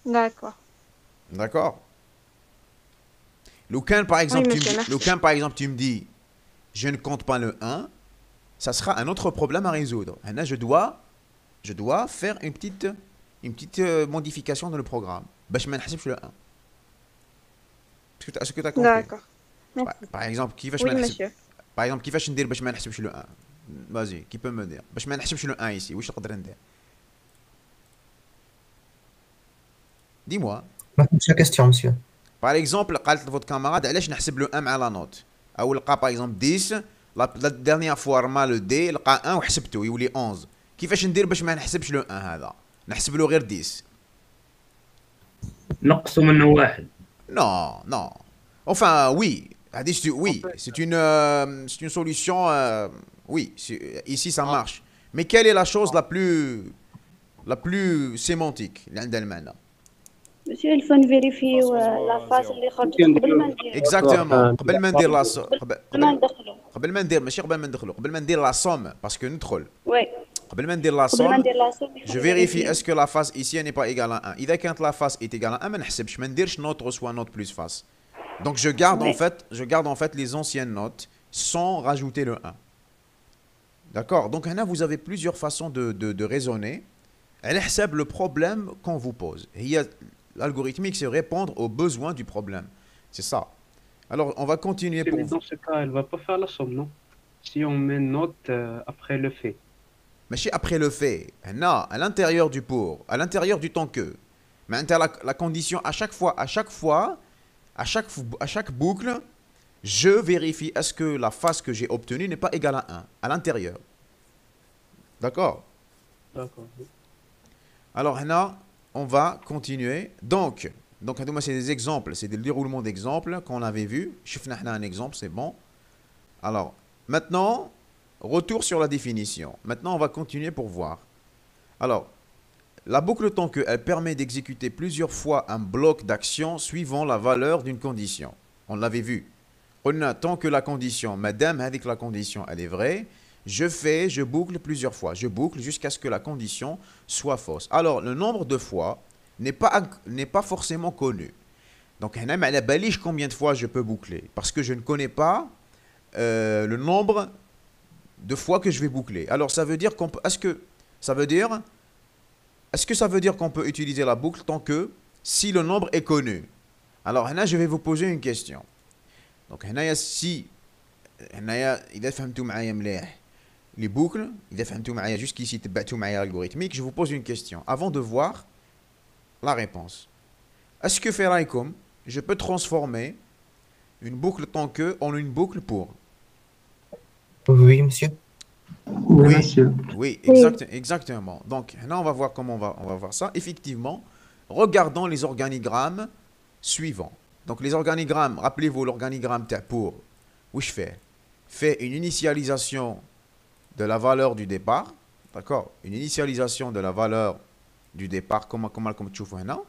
D'accord. D'accord. Loukan, par exemple, Oui, monsieur, Loukan, par exemple, tu me dis, je ne compte pas le 1, ça sera un autre problème à résoudre. Et là, je dois faire une petite modification dans le programme. باش ما نحسبش le 1. Est-ce que tu as compris? D'accord. Par exemple, كيفاش Oui, ما نحسب monsieur. Par exemple, كيفاش ندير باش ما نحسبش le 1? Vas-y, qui peut me dire? باش ما نحسبش le 1 ici, واش نقدر ندير؟ Dis-moi. ما فهمتش la question, monsieur. Par exemple, قالت votre camarade علاش نحسب le 1 مع la note. او لقى par exemple 10, la dernière fois رمى le D, لقى 1 وحسبته يولي 11. كيفاش ندير باش ما نحسبش le 1 هذا؟ نحسب له غير 10. نقصوا منه واحد. Non, non. Enfin, oui. Oui, c'est une solution. Oui, ici ça marche. Mais quelle est la chose la plus sémantique? Monsieur, il faut vérifier la phase اللي خرجت قبل ما ندير. Exactement. قبل ما ندير قبل ما ندير ماشي قبل ما ندخلوا قبل ما ندير la somme parce que ندخل. Oui. قبل ما ندير la somme, je vérifie est-ce que la face ici n'est pas égale à 1. إذا كانت la face est égale à 1 ما نحسبش ما نديرش note reçoit note plus face. Donc je garde en fait les anciennes notes sans rajouter le 1. D'accord? Donc là vous avez plusieurs façons de raisonner. Elle حسب le problème qu'on vous pose. L'algorithmique c'est répondre aux besoins du problème. C'est ça. Alors on va continuer pour. Mais dans ce cas, elle va pas faire la somme, non? Si on met note après le fait. Mais après le fait, non, à l'intérieur du pour, à l'intérieur du temps que. Mais la condition à chaque boucle, je vérifie est-ce que la face que j'ai obtenue n'est pas égale à 1 à l'intérieur. D'accord? D'accord. Alors là, on va continuer. Donc c'est des exemples, c'est des déroulements d'exemples qu'on avait vu. Je fais un exemple, c'est bon. Alors, maintenant, retour sur la définition. Maintenant, on va continuer pour voir. Alors, la boucle tant que, elle permet d'exécuter plusieurs fois un bloc d'action suivant la valeur d'une condition. On l'avait vu. On a tant que la condition, madame, avec la condition, elle est vraie, je boucle plusieurs fois. Je boucle jusqu'à ce que la condition soit fausse. Alors, le nombre de fois n'est pas forcément connu. Donc, à la balige, combien de fois je peux boucler? Parce que je ne connais pas le nombre de fois que je vais boucler. Alors, ça veut dire qu'on peut... Est-ce que ça veut dire qu'on peut utiliser la boucle tant que si le nombre est connu? Alors, là, je vais vous poser une question. Donc, là, si... إذا فهمتوا معايا مليح les boucles, إذا فهمتوا معايا jusqu'ici تبعتوا معايا algorithmique, je vous pose une question avant de voir la réponse. Est-ce que في رايكم je peux transformer une boucle tant que en une boucle pour? Oui, monsieur. Oui, monsieur. Oui, exactement. Donc, là, on va voir comment on va voir ça. Effectivement, regardons les organigrammes suivants. Donc, les organigrammes, rappelez-vous l'organigramme pour, où je fais une initialisation de la valeur du départ. D'accord? Une initialisation de la valeur du départ, comme tu vois maintenant.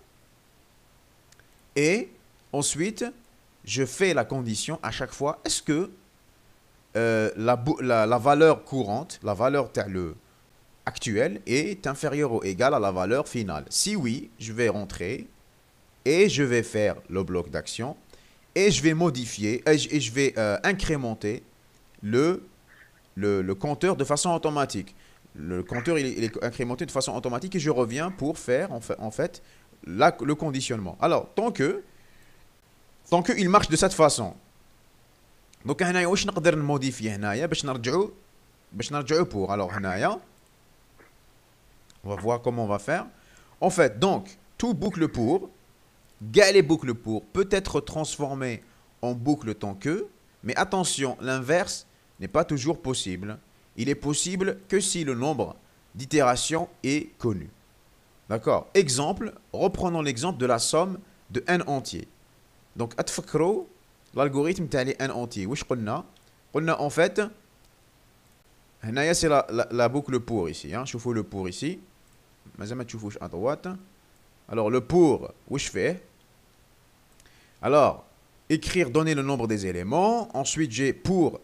Et ensuite, je fais la condition à chaque fois. Est-ce que la valeur courante, la valeur actuelle est inférieure ou égale à la valeur finale? Si oui, je vais rentrer et je vais faire le bloc d'action et je vais modifier et je vais incrémenter le compteur de façon automatique. Le compteur il est incrémenté de façon automatique et je reviens pour faire en fait le conditionnement. Alors, tant que il marche de cette façon. Donc هنايا واش نقدر نموديفي هنايا باش نرجعوا pour. Alors هنايا on va voir comment on va faire. En fait, donc tout boucle pour, les boucles pour peut être transformé en boucle tant que, mais attention, l'inverse n'est pas toujours possible. Il est possible que si le nombre d'itérations est connu. D'accord? Exemple, reprenons l'exemple de la somme de n entier. Donc, atfakro, l'algorithme تاع les n entiers واش قلنا en fait هنايا c'est la boucle pour ici hein شوفوا le pour ici مازال ما تشوفوش à droite alors le pour واش فيه alors écrire donner le nombre des éléments ensuite j'ai pour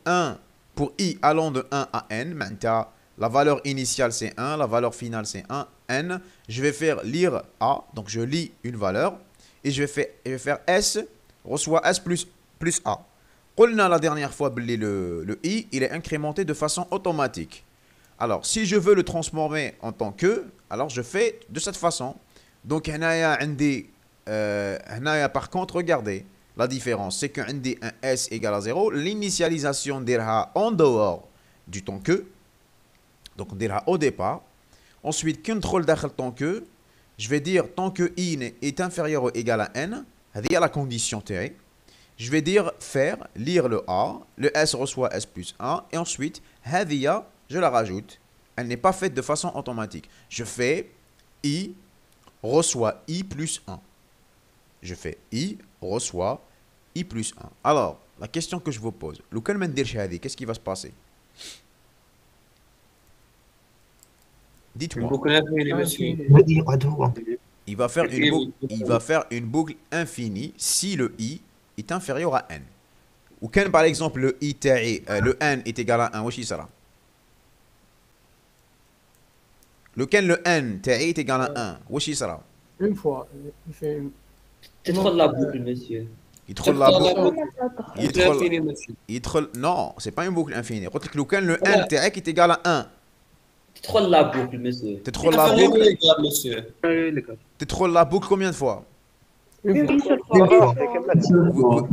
i allant de 1 à n معناتها la valeur initiale c'est 1 la valeur finale c'est 1 n je vais faire lire a donc je lis une valeur et je vais faire s reçoit s plus a. قلنا la dernière fois le i il est incrémenté de façon automatique. Alors si je veux le transformer en tant que, alors je fais de cette façon. Donc هنايا par contre regardez la différence c'est que عندي un s égale à 0 l'initialisation نديرها en dehors du tant que donc نديرها au départ. Ensuite كي ندخل داخل tant que je vais dire tant que i est inférieur ou égal à n هذه هي la condition تاعي. Je vais dire faire lire le a, le s reçoit s plus 1 et ensuite هذه je la rajoute. Elle n'est pas faite de façon automatique. Je fais i reçoit i plus 1. Je fais i reçoit i plus 1. Alors, la question que je vous pose, qu'est-ce qui va se passer? Dites-moi. Il va faire une boucle infinie si le i est inférieur à n. Ou quand par exemple le i le n est égal à 1, wesh يصرى. Lequel le n est égal à 1, wesh يصرى. Une fois, il fait une... تدخل la boucle, monsieur. Il troll la boucle. Non, c'est pas une boucle infinie. Lequel le n est égal à 1. تدخل la boucle, monsieur. Tedkhol la boucle, Tedkhol la boucle combien de fois? Une fois.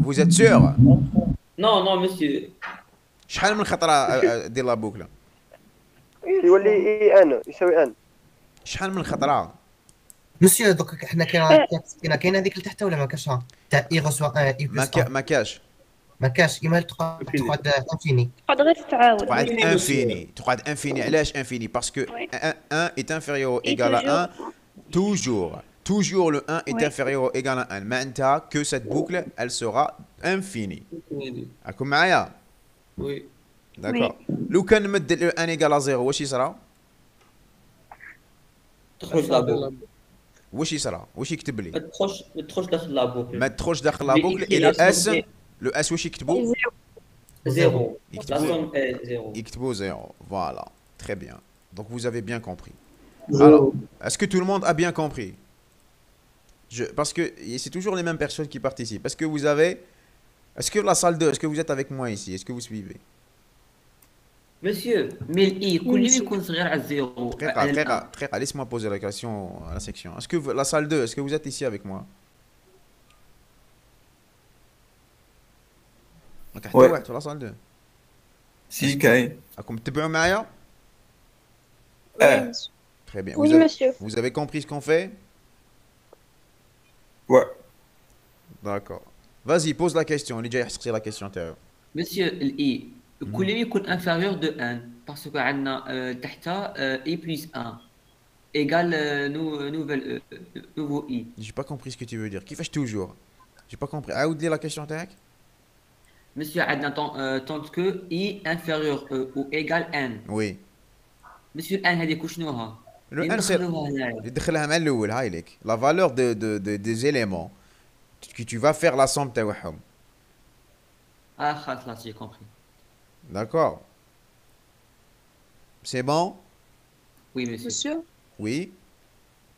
Vous êtes sûr? Non, non, monsieur. شحال من خطرة دير لا بوكل؟ يولي اي ان يساوي ان. شحال من خطرة؟ مسيو دوك حنا كاين هذيك لتحت ولا ما كاش تاع اي غسوا اي بلس ما كاش. ما كاش ايميل تقعد انفيني. تقعد غير تتعاود. تقعد انفيني علاش انفيني؟ باسكو 1 est inférieur ou égal à 1 toujours. Toujours le 1 est inférieur ou égal à 1. Maintenant que cette boucle, elle sera infinie. Akum معايا؟ Oui. D'accord. لو كان نمد le 1 égal à 0 واش يصرى؟ تخرج la boucle. واش يصرى؟ واش يكتب لي؟ ما تدخلش داخل la boucle. ما تدخلش داخل la boucle et le s واش يكتبوا؟ 0. La somme est 0. يكتبوا 0. Voilà. Très bien. Donc vous avez bien compris. Alors, est-ce que tout le monde a bien compris? Parce que c'est toujours les mêmes personnes qui participent. Est-ce que vous avez... Est-ce que la salle 2, est-ce que vous êtes avec moi ici? Est-ce que vous suivez? Monsieur, mais i كل يكون صغير على 0. Très laisse-moi poser la question à la section. Est-ce que la salle 2, est-ce que vous êtes ici avec moi? Ouais. La salle 2. Si, كاين. راكم تتبعوا معايا؟ Très bien. Oui, monsieur. Vous avez compris ce qu'on fait? Ouais. D'accord. Vas-y, pose la question. On est déjà sorti la question antérieure. Monsieur, i كل يكون inférieur de 1 parce que عندنا تحتها i plus 1 égale nouveau i. J'ai pas compris ce que tu veux dire. Qui fait toujours? J'ai pas compris. عاود لي la question تاعك. Monsieur, عندنا tant que i inférieur ou égal n. Oui. Monsieur, n هذيك شنوها؟ Le n c'est يدخلها مع الاول هاي لك. La valeur des éléments que tu vas faire la somme تاعهم. Ah, خلاص, j'ai compris. D'accord. C'est bon? Oui, monsieur. Monsieur? Oui.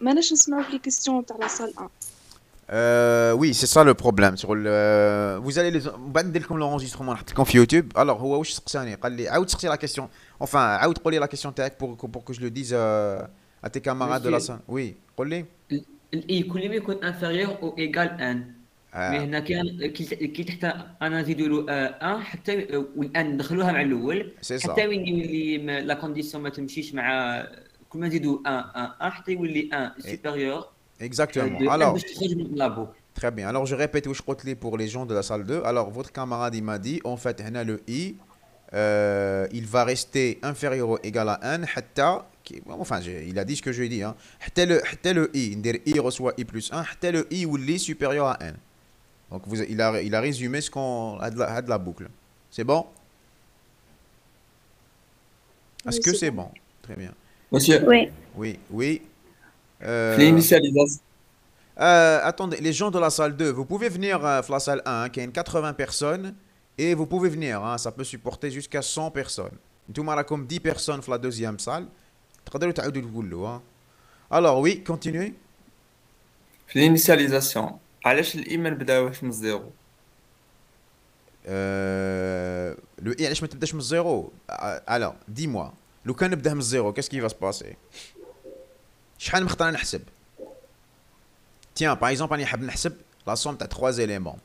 ماناش نسمعوا في les questions تاع la salle 1. Oui, c'est ça le problème. Sur le... Vous allez les... بعد ندير لكم l'enregistrement نحطكم في يوتيوب. Alors هو واش سقساني؟ قال لي عاود سقسي la question. Enfin عاود قول لي la question تاعك pour que je le dise à tes camarades de la salle. Oui, قول لي. i كل ما يكون inférieur ou égal n. مي هنا كي تحت انا نزيدوا له 1 حتى والان ندخلوها مع الاول حتى وين يولي لا كونديسيون ما تمشيش مع كل ما نزيدوا 1 حتى يولي 1 supérieur. Exactement. Alors, très bien. Alors, je répète où je compte pour les gens de la salle 2. Alors, votre camarade, il m'a dit, en fait, le i, il va rester inférieur ou égal à 1, enfin, il a dit ce que je lui ai dit. Hein. Le i, i reçoit i plus 1, le i ou li supérieur à n. Donc il a résumé ce qu'on a de la boucle. C'est bon? Est-ce que c'est bon? Très bien. Monsieur. Oui. Oui, oui. L'initialisation. Attendez, les gens de la salle 2, vous pouvez venir à la salle 1, qui a une 80 personnes, et vous pouvez venir, hein, ça peut supporter jusqu'à 100 personnes. Nous avons comme 10 personnes dans la deuxième salle. Alors oui, continuez. L'initialisation. علاش الايمان بداوه من الزيرو؟ Le i علاش ما تبداش من الزيرو؟ Alors, dis-moi, لو كان نبدا من الزيرو, qu'est-ce qui va se passer? شحال مختار نحسب؟ Tiens, par exemple, راني حاب نحسب la somme تاع 3 éléments.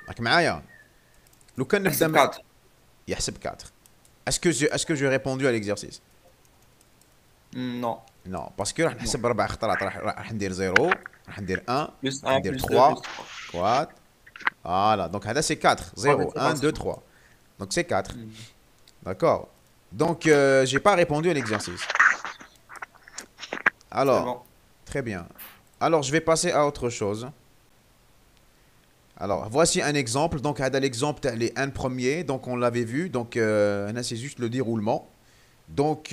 راك معايا؟ لو كان نبدا من يحسب 4. Est-ce que j'ai répondu à l'exercice? Non. Non, parce que راح نحسب 4 خطرات, راح ندير 0, راح ندير 1, راح ندير 3, 4. Voilà, donc là c'est 4, 0, 1, 2, 3. Donc c'est 4. D'accord. Donc j'ai pas répondu à l'exercice. Alors, bon. Très bien. Alors je vais passer à autre chose. Alors voici un exemple. Donc l'exemple les 1 premier, donc on l'avait vu. Donc là c'est juste le déroulement. Donc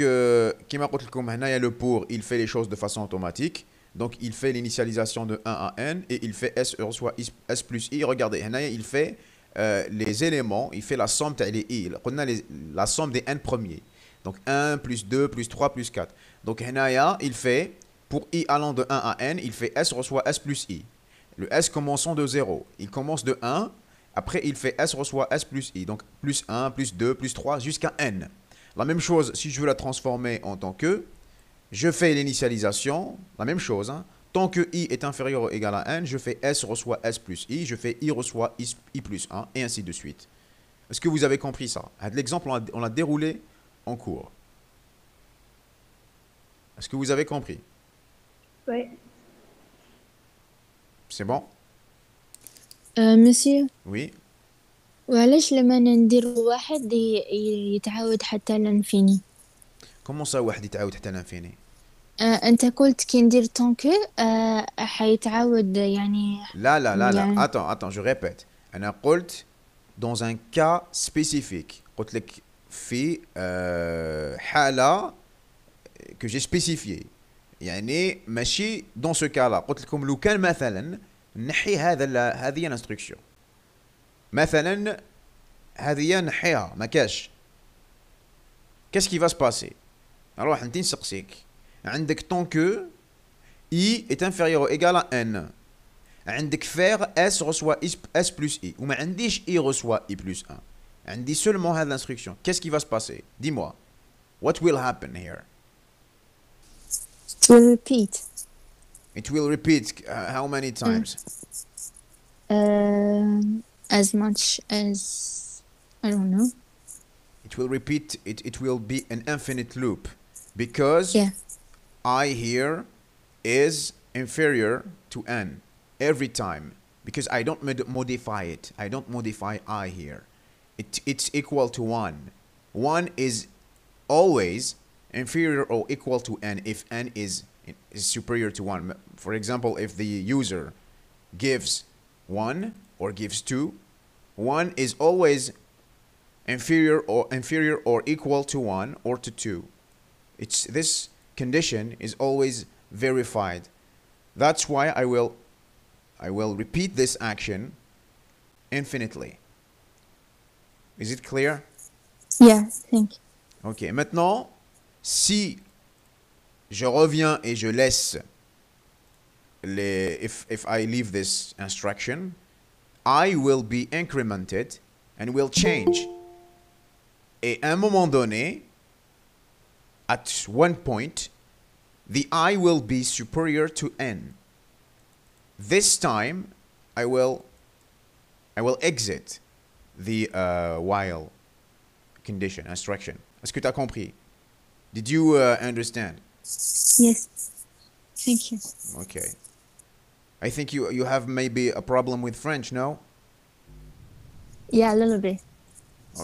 كما قلت لكم هنايا le pour, il fait les choses de façon automatique. Donc il fait l'initialisation de 1 à n et il fait s reçoit s plus i. Regardez, il fait les éléments, il fait la somme des i. On a la somme des n premiers. Donc 1 plus 2 plus 3 plus 4. Donc il fait pour i allant de 1 à n, il fait s reçoit s plus i. Le s commençant de 0, il commence de 1, après il fait s reçoit s plus i. Donc plus 1, plus 2, plus 3 jusqu'à n. La même chose si je veux la transformer en tant que, je fais l'initialisation, la même chose. Hein. Tant que i est inférieur ou égal à n, je fais s reçoit s plus i, je fais i reçoit i plus 1, et ainsi de suite. Est-ce que vous avez compris ça? L'exemple, on l'a déroulé en cours. Est-ce que vous avez compris? Oui. C'est bon? Monsieur. Oui. وعلاش لما ندير واحد يتعاود حتى لانفيني؟ Comment ça واحد يتعاود حتى لانفيني؟ انت قلت كي ندير طونكو حيتعاود يعني لا لا لا لا attends je répète. انا قلت dans un cas spécifique. قلت لك في حالة que j'ai spécifié. يعني ماشي dans ce cas là. قلت لكم لو كان مثلا نحي هذه الانستركسيون. مثلا هذه نحيها ما كاش. Qu'est-ce qui va se passer? Alors انت نسقسيك. عندك tant que i est inférieur ou égal à n. عندك faire s reçoit s plus i. وما عنديش i reçoit i plus 1. عندي seulement هذه l'instruction. Qu'est-ce qui va se passer? Dis-moi. What will happen here? It will repeat. It will repeat how many times? As much as I don't know. It will repeat. It will be an infinite loop because I here is inferior to n every time because I don't modify it. I don't modify I here. It's equal to 1. 1 is always inferior or equal to n if n is superior to 1. For example, if the user gives 1 or gives 2, 1 is always inferior or equal to 1 or to 2. This condition is always verified. That's why I will repeat this action infinitely. Is it clear? Yeah, thank you. Ok, maintenant, si je reviens et je laisse if I leave this instruction, I will be incremented and will change. Et à un moment donné, at one point, the I will be superior to n. This time, I will exit the while condition, instruction. Est-ce que tu as compris? Did you understand? Yes. Thank you. Okay. I think you have maybe a problem with French, no? Yeah, a little bit.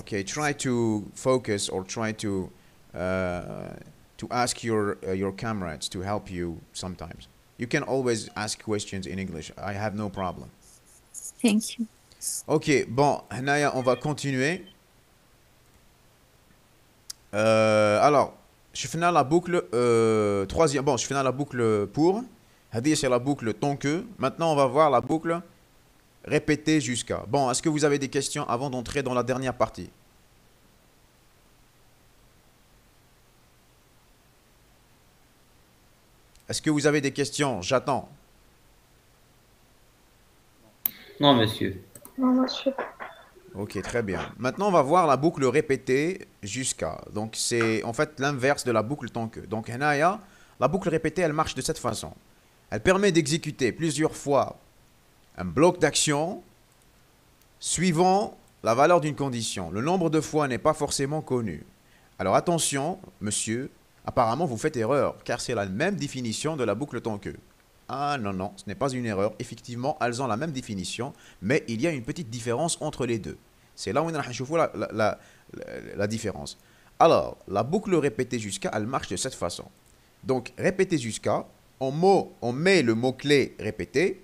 Okay, try to focus or try to ask your comrades to help you sometimes. You can always ask questions in English. I have no problem. Thank you. Ok, bon, Hanaya, on va continuer. Alors, je finis la boucle troisième. Bon, je finis la boucle pour. Hadi, c'est la boucle ton que. Maintenant, on va voir la boucle répétée jusqu'à. Bon, est-ce que vous avez des questions avant d'entrer dans la dernière partie? Est-ce que vous avez des questions? J'attends. Non, monsieur. Non, monsieur. Ok, très bien. Maintenant, on va voir la boucle répétée jusqu'à. Donc, c'est en fait l'inverse de la boucle tant que. Donc, Hanaya, la boucle répétée, elle marche de cette façon. Elle permet d'exécuter plusieurs fois un bloc d'action suivant la valeur d'une condition. Le nombre de fois n'est pas forcément connu. Alors, attention, monsieur, apparemment, vous faites erreur, car c'est la même définition de la boucle tant que. Ah non, non, ce n'est pas une erreur. Effectivement, elles ont la même définition, mais il y a une petite différence entre les deux. C'est là où on a la différence. Alors, la boucle répétée jusqu'à, elle marche de cette façon. Donc, répétée jusqu'à, on met le mot-clé répété,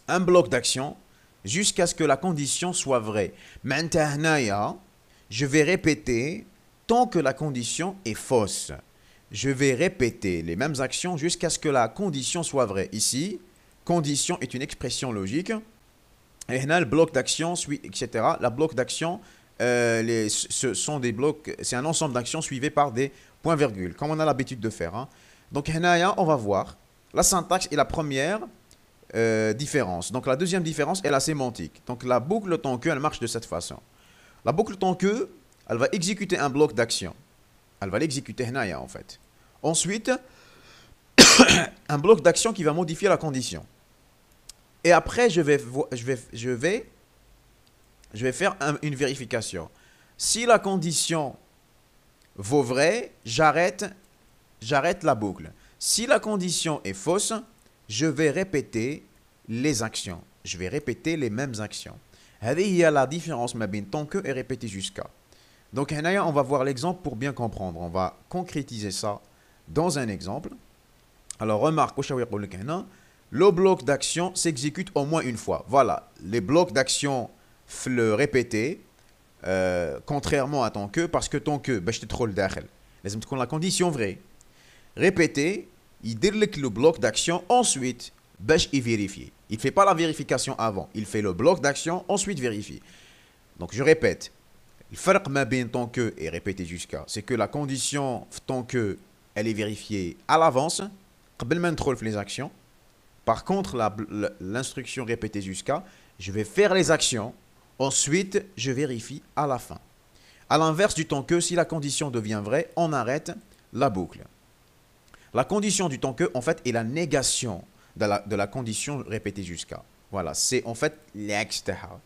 un bloc d'action, jusqu'à ce que la condition soit vraie. Maintenant, je vais répéter tant que la condition est fausse. Je vais répéter les mêmes actions jusqu'à ce que la condition soit vraie. Ici, condition est une expression logique. Et là, le bloc d'action, etc. La bloc d'action, ce sont des blocs, c'est un ensemble d'actions suivies par des points-virgules, comme on a l'habitude de faire. Hein. Donc, on va voir. La syntaxe est la première différence. Donc, la deuxième différence est la sémantique. Donc, la boucle tant que, elle marche de cette façon. La boucle tant que, elle va exécuter un bloc d'action. Elle va l'exécuter Hanaya en fait. Ensuite, un bloc d'action qui va modifier la condition. Et après, je vais faire une vérification. Si la condition vaut vrai, j'arrête la boucle. Si la condition est fausse, je vais répéter les actions. Je vais répéter les mêmes actions. Il y a la différence tant que et répéter jusqu'à. Donc, on va voir l'exemple pour bien comprendre. On va concrétiser ça dans un exemple. Alors, remarque, le bloc d'action s'exécute au moins une fois. Voilà, les blocs d'action le répéter, contrairement à ton que, parce que ton que, je te troll d'akhel. La condition vraie. Répéter, il déroule le bloc d'action, ensuite, il vérifie. Il ne fait pas la vérification avant. Il fait le bloc d'action, ensuite vérifie. Donc, je répète. Le farq ma bien tant que et répété jusqu'à, c'est que la condition tant que elle est vérifiée à l'avance, les actions. Par contre, l'instruction répétée jusqu'à, je vais faire les actions, ensuite je vérifie à la fin. À l'inverse du tant que, si la condition devient vraie, on arrête la boucle. La condition du tant que, en fait, est la négation de la condition répétée jusqu'à. Voilà, c'est en fait l'extérieur.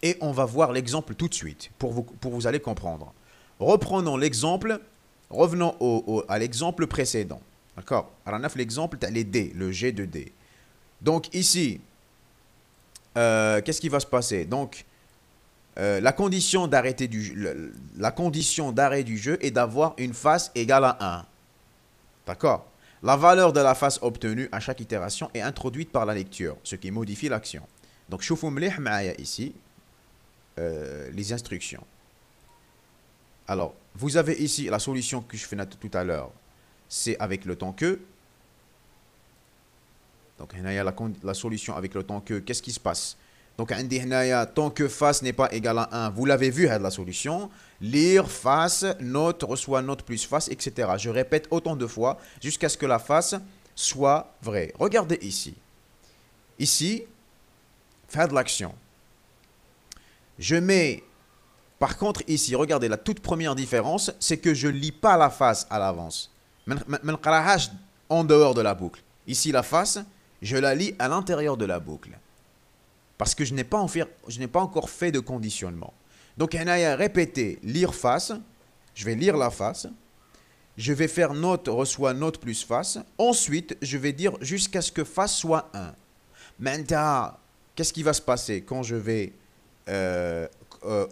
Et on va voir l'exemple tout de suite, pour vous allez comprendre. Reprenons l'exemple, revenons à l'exemple précédent. D'accord? Alors, on a fait l'exemple, les D, le G de D. Donc, ici, qu'est-ce qui va se passer? Donc, la condition d'arrêt du jeu est d'avoir une face égale à 1. D'accord? La valeur de la face obtenue à chaque itération est introduite par la lecture, ce qui modifie l'action. Donc, choufou mlih maaya ici. Les instructions. Alors, vous avez ici la solution que je fais tout à l'heure. C'est avec le temps que. Donc, il y a la solution avec le temps que. Qu'est-ce qui se passe? Donc, tant que face n'est pas égal à 1, vous l'avez vu, la solution. Lire, face, note, reçoit note plus face, etc. Je répète autant de fois jusqu'à ce que la face soit vraie. Regardez ici. Ici, faire de l'action. Je mets, par contre ici, regardez, la toute première différence, c'est que je ne lis pas la face à l'avance. En dehors de la boucle. Ici, la face, je la lis à l'intérieur de la boucle. Parce que je n'ai pas encore fait de conditionnement. Donc, il y a répéter, lire face. Je vais lire la face. Je vais faire note, reçoit note plus face. Ensuite, je vais dire jusqu'à ce que face soit 1. Maintenant, qu'est-ce qui va se passer quand je vais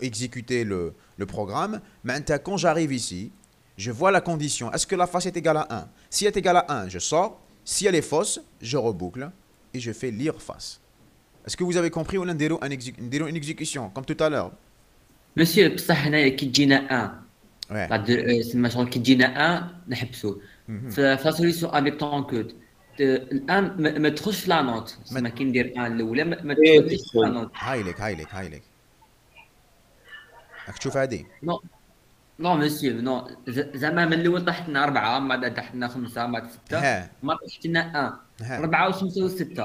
exécuter le programme? Maintenant, quand j'arrive ici, je vois la condition. Est-ce que la face est égale à 1? Si elle est égale à 1, je sors. Si elle est fausse, je reboucle et je fais lire face. Est-ce que vous avez compris ou on déroule une exécution comme tout à l'heure? Monsieur, بصح هنايا كي تجينا 1 Ouais. بعد تسمى شغل كي تجينا 1 نحبسو في لا سوليسيون افيك طون كود الان ما تدخلش في لا نوت تسمى كي ندير 1 الاولى ما تدخلش في لا نوت. هايلك راك تشوف هذه؟ نو مسيو نو زعما من الاول طاحت لنا 4 من بعد طاحت لنا 5 من بعد 6 ما طاحت لنا 1 4 و5 و6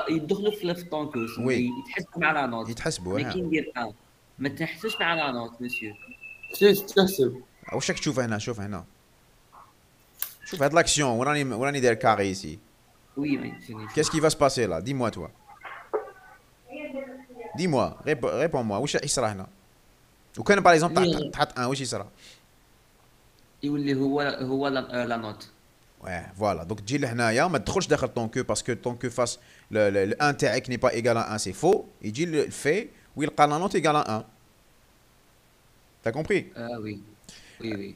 يدخلوا في الطون كود يتحسبوا مع لا نوت. يتحسبوا كي ندير 1 ما تحسبش مع لا نوت مسيو. تحسب. واش راك تشوف هنا؟ شوف هنا، شوف هاد l'action وراني داير كاري ici. Oui, mais Qu'est-ce qui va se passer là? Dis-moi toi. Dis-moi, réponds-moi. واش راح يصرى هنا؟ وكان باغ اكزومبل تحط 1 واش يصرى؟ يولي هو لا نوت. Ouais, voilà. Donc تجي لهنايا ما تدخلش داخل طون كو باسكو طون كو فاس ل 1 تاعك ني با ايغال ا 1 سي فو، يجي الفي ويلقى لا نوت ايغال ا 1. T'as compris? Oui.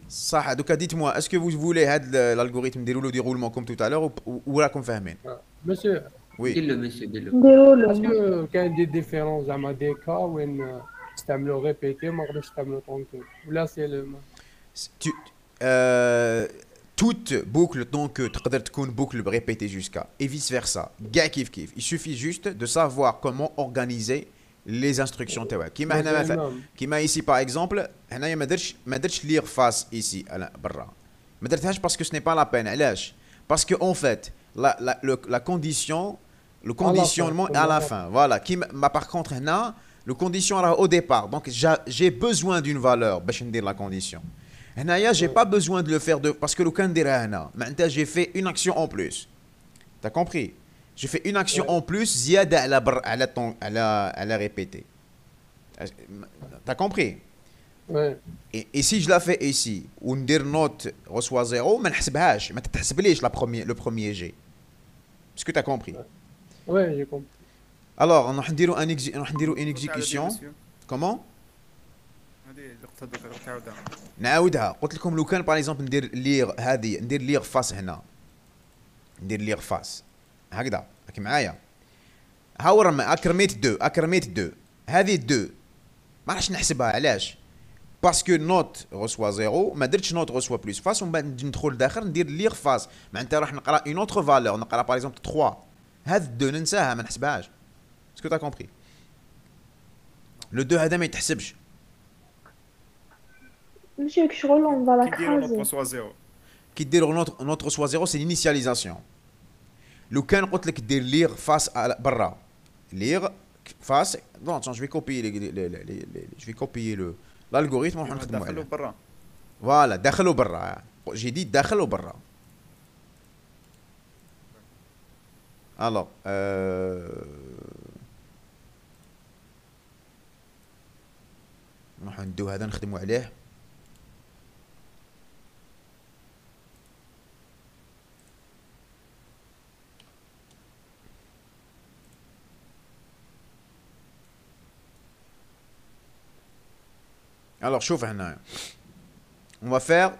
صح. دوكا ديت-moi, est-ce que vous voulez هاد l'algorithme نديرو له déroulement comme tout à l'heure ou راكم فاهمين؟ مسيو وي دير له مسيو دير له. نديرو له. اسكو كاين دي ديفيرونس زعما دي كا وين تستعملوا ريبيتي وما نقدروش نستعملوا طونكو ولا سي toute boucle donc تقدر تكون boucle répétée jusqu'à et vice versa. كاع كيف. Il suffit juste de savoir comment organiser les instructions تاعك. كيما ici par exemple هنايا ما درتش lire face ici برا. ما درتهاش parce que ce n'est pas la peine. علاش؟ parce que en fait la condition le conditionnement est à la fin. Voilà. كيما par contre هنا le condition est au départ. Donc j'ai besoin d'une valeur باش ندير la condition. هنايا j'ai pas besoin de le faire parce que لو كان نديرها هنا معناتها j'ai fait une action en plus. T'as compris? J'ai fait une action en plus زيادة على répéter. T'as compris? Ouais. Et si je la fais ici ou ندير note reçoit 0 ما نحسبهاش ما تتحسبليش le premier G. Est-ce que t'as compris? Ouais, j'ai compris. Alors راح نديرو une exécution. Comment? نعاودها. قلت لكم لو كان باغ اكزومبل ندير ليغ هذه ندير ليغ فاس هنا ندير ليغ فاس هكذا راكي معايا. هاو اكرميت 2 هذه 2 ما راحش نحسبها. علاش؟ باسكو نوت ريسوا 0 ما درتش نوت ريسوا بلس فاس ومن بعد نجي ندخل داخل ندير ليغ فاس معناتها راح نقرا اون اوتر فالور نقرا باغ اكزومبل 3 هذه 2 ننساها ما نحسبهاش. اسكو تا كومبري؟ لو 2 هذا ما يتحسبش. Monsieur, que je relance dans la phrase. Qui dit notre soit 0, c'est l'initialisation. Le can قلت لك دير lire face à برا. Lire face. Non, attends, je vais copier l'algorithme ونروح نخدموا عليه. Voilà, داخل وبرا. J'ai dit داخل وبرا. Alors نروح ندو هذا نخدموا عليه. Alors, chauffe هنا. On va faire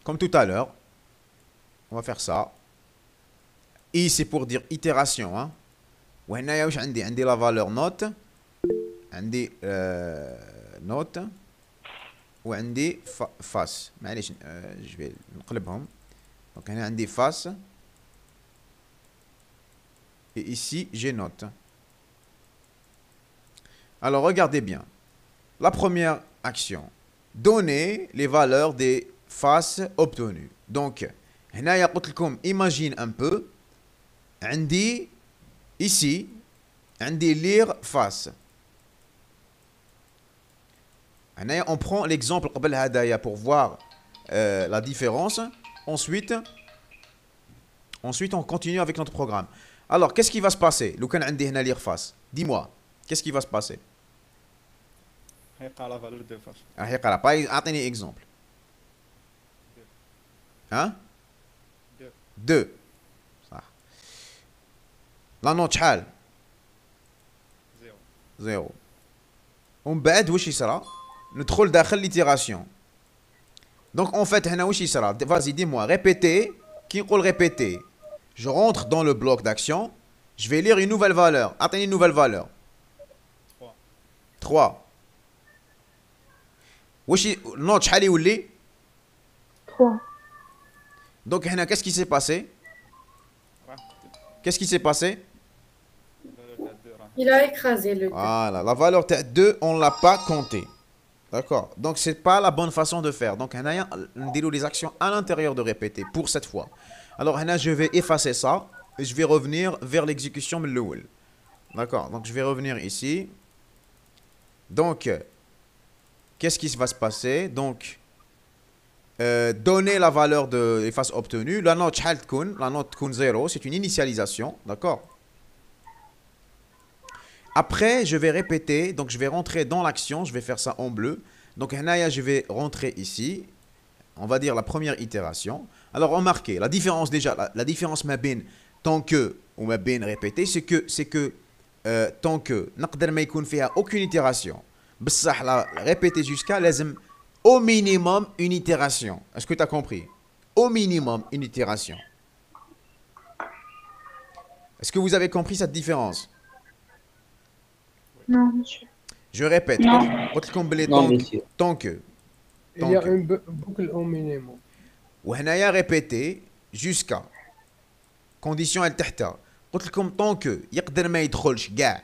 comme tout à l'heure. On va faire ça. I c'est pour dire itération. Hein. وهنا واش عندي la valeur note. عندي note. وعندي face. معليش je vais نقلبهم. Donc هنا عندي face. Et ici j'ai note. Alors regardez bien. La première action, donner les valeurs des faces obtenues. Donc, هنايا قلت لكم imagine un peu. عندي ici عندي lire face. هنايا on prend l'exemple قبل هدايا pour voir la différence. Ensuite on continue avec notre programme. Alors, qu'est-ce qui va se passer? لو كان عندي هنا lire face. Dis-moi, qu'est-ce qui va se passer? هيقرا لا فالور دو فاش. راح يقرا. باي اعطيني اكزومبل. ها؟ 2 صح. لا نوت شحال؟ 0. ومن بعد واش يصرى؟ ندخل داخل ليتيراسيون. دونك اون فيت هنا واش يصرى؟ فازي دي موا ريبيتي. كي نقول ريبيتي je rentre dans le bloc d'action. Je vais lire une nouvelle valeur. Attendez une nouvelle valeur. 3. Note شحال يولي 3. Donc هنا qu'est-ce qui s'est passé? Qu'est-ce qui s'est passé? Il a écrasé le 2. Voilà, la valeur 2, on ne l'a pas compté. D'accord. Donc c'est pas la bonne façon de faire. Donc هنايا نديرو les actions à l'intérieur de répéter pour cette fois. Alors هنا je vais effacer ça et je vais revenir vers l'exécution من الأول. D'accord. Donc je vais revenir ici. Donc qu'est-ce qui va se passer? Donc donner la valeur de l'efface obtenue. La note شحال تكون؟ La note تكون 0, c'est une initialisation, d'accord? Après, je vais répéter, donc je vais rentrer dans l'action, je vais faire ça en bleu. Donc هنايا je vais rentrer ici. On va dire la première itération. Alors remarquez, la différence déjà, la différence ما بين tant que ou ما بين répéter, c'est que tant que نقدر ما يكون فيها aucune itération. بصح la répéter jusqu'à لازم au minimum une itération. Est-ce que tu as compris? Au minimum une itération. Est-ce que vous avez compris cette différence? Non, monsieur. Je répète. Non. Tant que. Il y a une boucle au minimum. وهنايا répéter jusqu'à. Condition elle تحتها. قلت لكم tant que يقدر ما يدخلش كاع.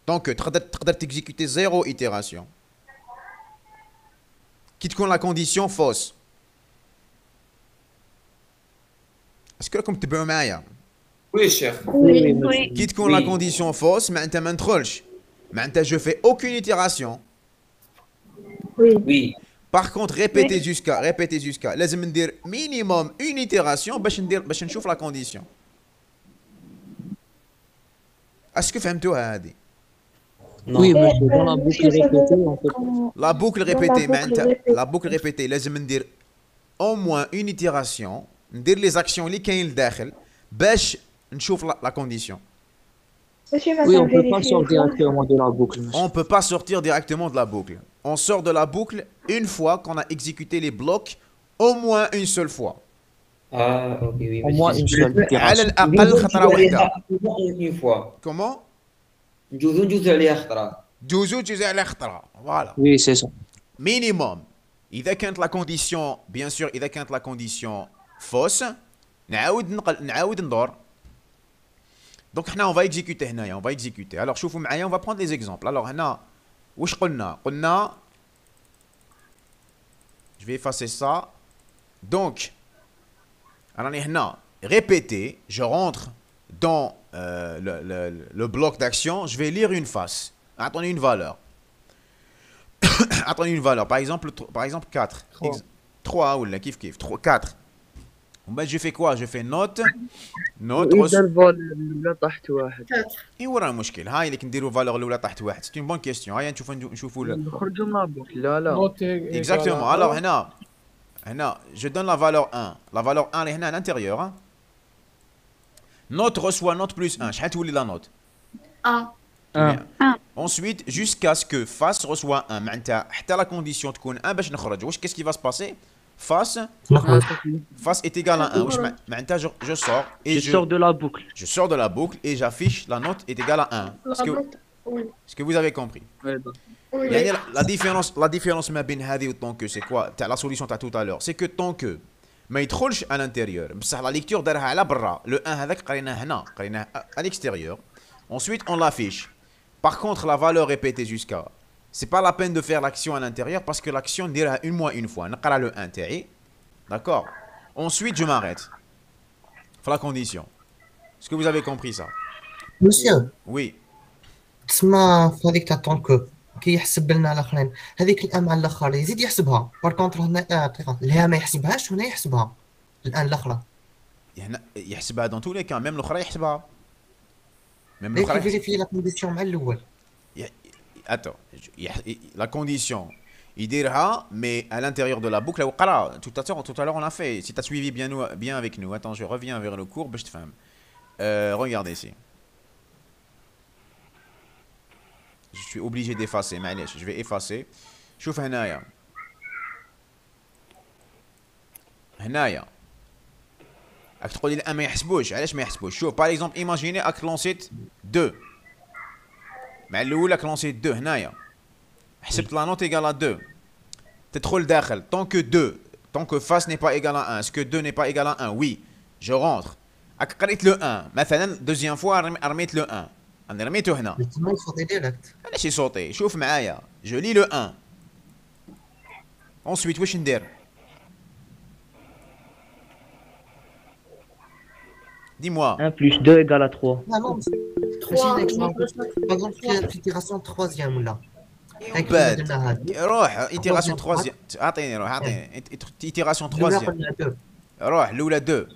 Tant que تقدر t'exécuter 0 itération. Qui تكون la condition fausse. Est-ce que راكم تتبعوا معايا؟ Oui, cher. Oui. Qui تكون la condition fausse معناتها ما ندخلش. معناتها je fais aucune itération. Oui. Par contre répéter jusqu'à لازم ندير minimum une itération باش نشوف la condition. Est-ce que فهمتوها هذه؟ Oui, monsieur, dans la boucle répétée, on peut... La boucle répétée, la boucle répétée, لازم ندير au moins une itération, ندير les actions اللي كاين لداخل باش نشوف la condition. Oui, on peut pas sortir directement de la boucle, monsieur. On peut pas sortir directement de la boucle. On sort de la boucle une fois qu'on a exécuté les blocs au moins une seule fois. Ah, ok, oui. Au moins une seule itération. على الأقل خطرة واحدة. Une fois. Comment? جوج عليها خطرة. جوج على خطرة. Voilà. Oui, c'est ça. Minimum. إذا كانت la condition, bien sûr, إذا كانت la condition fausse, نعاود ندور. Donc on va exécuter هنايا, on va exécuter. Alors شوفوا معايا, on va prendre les exemples. Alors هنا واش قلنا؟ قلنا je vais effacer ça. Donc راني هنا répéter, je rentre dans le bloc d'action, je vais lire une face. Attendez une valeur. Attendez une valeur. Par exemple 4. 3 ou là, kiff. 4. Ben, je fais quoi? Je fais note. إذا الفالور الأولى تحت واحد. إيه ورا المشكل؟ هاي اللي كنديروا فالور الأولى تحت واحد. C'est une bonne question. هاي نشوفوا نخرجوا من البوك. لا. Exactement. Alors هنا je donne la valeur 1. La valeur 1 elle est هنا à l'intérieur. Hein? Note reçoit note plus 1. شحال تولي la note? 1. Ensuite, jusqu'à ce que face reçoit 1. معناتها حتى la condition تكون 1 باش نخرج. واش qu'est-ce qui va se passer? Face est égal à 1. واش معناتها je sors et je sors de la boucle. Je sors de la boucle et j'affiche la note est égale à 1. Est-ce que vous avez compris? يعني la différence ما بين هذه و tant que c'est quoi? تاع la solution تاع tout à l'heure. C'est que tant que ما يدخلش à l'intérieur. بصح la lecture دارها على برا. Le 1 هذاك قريناه هنا, قريناه à l'extérieur. Ensuite, on l'affiche. Par contre, la valeur répétée jusqu'à. C'est pas la peine de faire l'action à l'intérieur parce que l'action dira une fois. نقرا le 1 تاعي. D'accord? Ensuite, je m'arrête. Faut la condition. Est-ce que vous avez compris ça? Monsieur. Oui. تسمى في هذيك تاع طونكو كيحسب لنا الاخرين هذيك الان مع الاخر يزيد يحسبها بار كونتر هنا دقيقه لا ما يحسبهاش هنا يحسبها الان الاخرى هنا يحسبها dans tous les cas même الاخرى يحسبها même الاخرى يفيريفي لا كونديسيون مع الاول. Attends, la condition يديرها mais à l'intérieur de la boucle وقرا tout à l'heure on a fait. Si tu as suivi bien avec nous. Attends, je reviens vers le cours باش تفهم. Regardez ici. Je suis obligé d'effacer, معليش. Je vais effacer. شوف هنايا راك تقول لي الان ما يحسبوش. علاش ما يحسبوش؟ شوف باغ اكزومبل ايماجيني راك لونسيت 2 مع الاول، راك لونسيت 2 هنايا، حسبت لا نوت ايغال ا 2، تدخل داخل tant que 2 tant que face n'est pas égal à 1 est-ce que 2 n'est pas égal à 1 oui je rentre. راك قريت لو 1 مثلا دوزيام فوا رميت لو 1 انا رميته هنا تما يصوتي ديريكت. علاش يصوتي؟ شوف معايا جو لي لو 1 ensuite واش ندير؟ dis-moi 1 plus 2 égale à 3. Non, non, 3. Par exemple, في itération troisième ولا بعد روح ايتيراسيون تروازيام. اعطيني روح اعطيني ايتيراسيون تروازيام. روح الاولى 2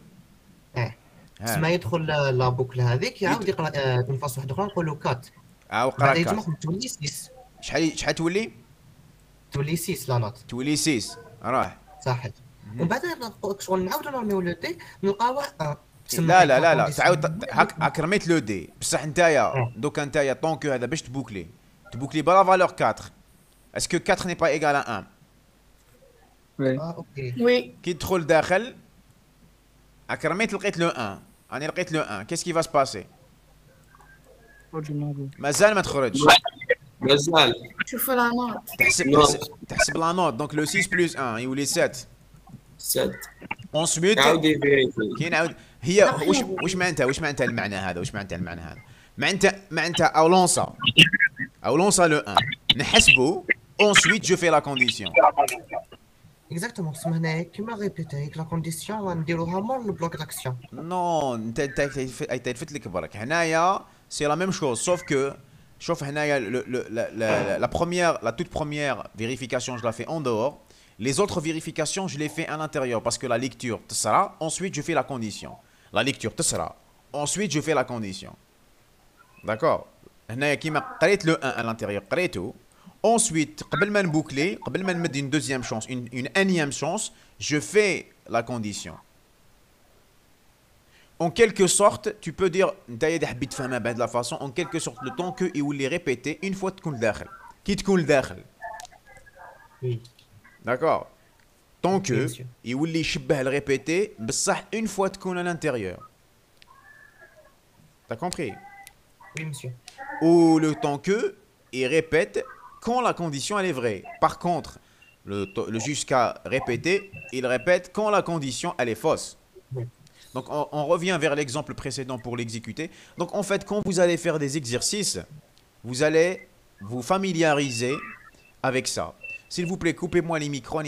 تسمى يدخل لا بوكل هذيك يعاود يقرا من فاصل واحد اخرى نقولوا 4 عاود قرا 4 تولي 6. شحال تولي؟ تولي 6 لا نوت تولي 6 راح صحيح. ومن بعد شغل نعاودوا نرميو لو دي نلقاو لا لا لا لا تعاود هاك رميت لو دي بصح نتايا دوكا نتايا طونكو هذا باش تبوكلي بلا فالور 4 اسكو 4 ني با ايغال ا 1 اوكي وي كي تدخل داخل هاك رميت لقيت لو 1 راني لقيت لو 1 كيس كي فا سباسي؟ مازال ما تخرجش مازال شوفوا لا نوت تحسب لا نوت دونك لو 6 بلس 1 يولي 7 ensuite نعاود يفيريفي كي نعاود هي واش معناتها المعنى هذا؟ واش معناتها المعنى هذا؟ معناتها او لونسا لو 1 نحسبو ensuite je fais la condition. اكزاكتومون تسمى هنايا كيما ريبيتي هيك لا كونديسيون غنديروها مور لو بلوك داكسيون. نو انت تلفت لك برك هنايا سي لا ميم شوز سوف كو شوف هنايا la toute première vérification je la fais en dehors. Les autres vérifications, je les fais à l'intérieur parce que la lecture sera, ensuite je fais la condition. La lecture sera, ensuite je fais la condition. D'accord? قريت le 1 à l'intérieur, قريته. Ensuite, قبل ما نبوكلي, قبل ما نمد une deuxième chance, une énième chance, je fais la condition. En quelque sorte, tu peux dire, نتايا حبيت تفهمها بهذه la façon, en quelque sorte, le temps que يولي répéter une fois تكون داخل. كي تكون داخل. D'accord. Tant que يولي يشبه le répéter بصح une fois تكون à l'intérieur. T'as compris? Oui, monsieur. Ou le temps que il répète quand la condition elle est vraie. Par contre, le jusqu'à répéter, il répète quand la condition elle est fausse. Oui. Donc on revient vers l'exemple précédent pour l'exécuter. Donc en fait, quand vous allez faire des exercices, vous allez vous familiariser avec ça. S'il vous plaît, coupez-moi les micros,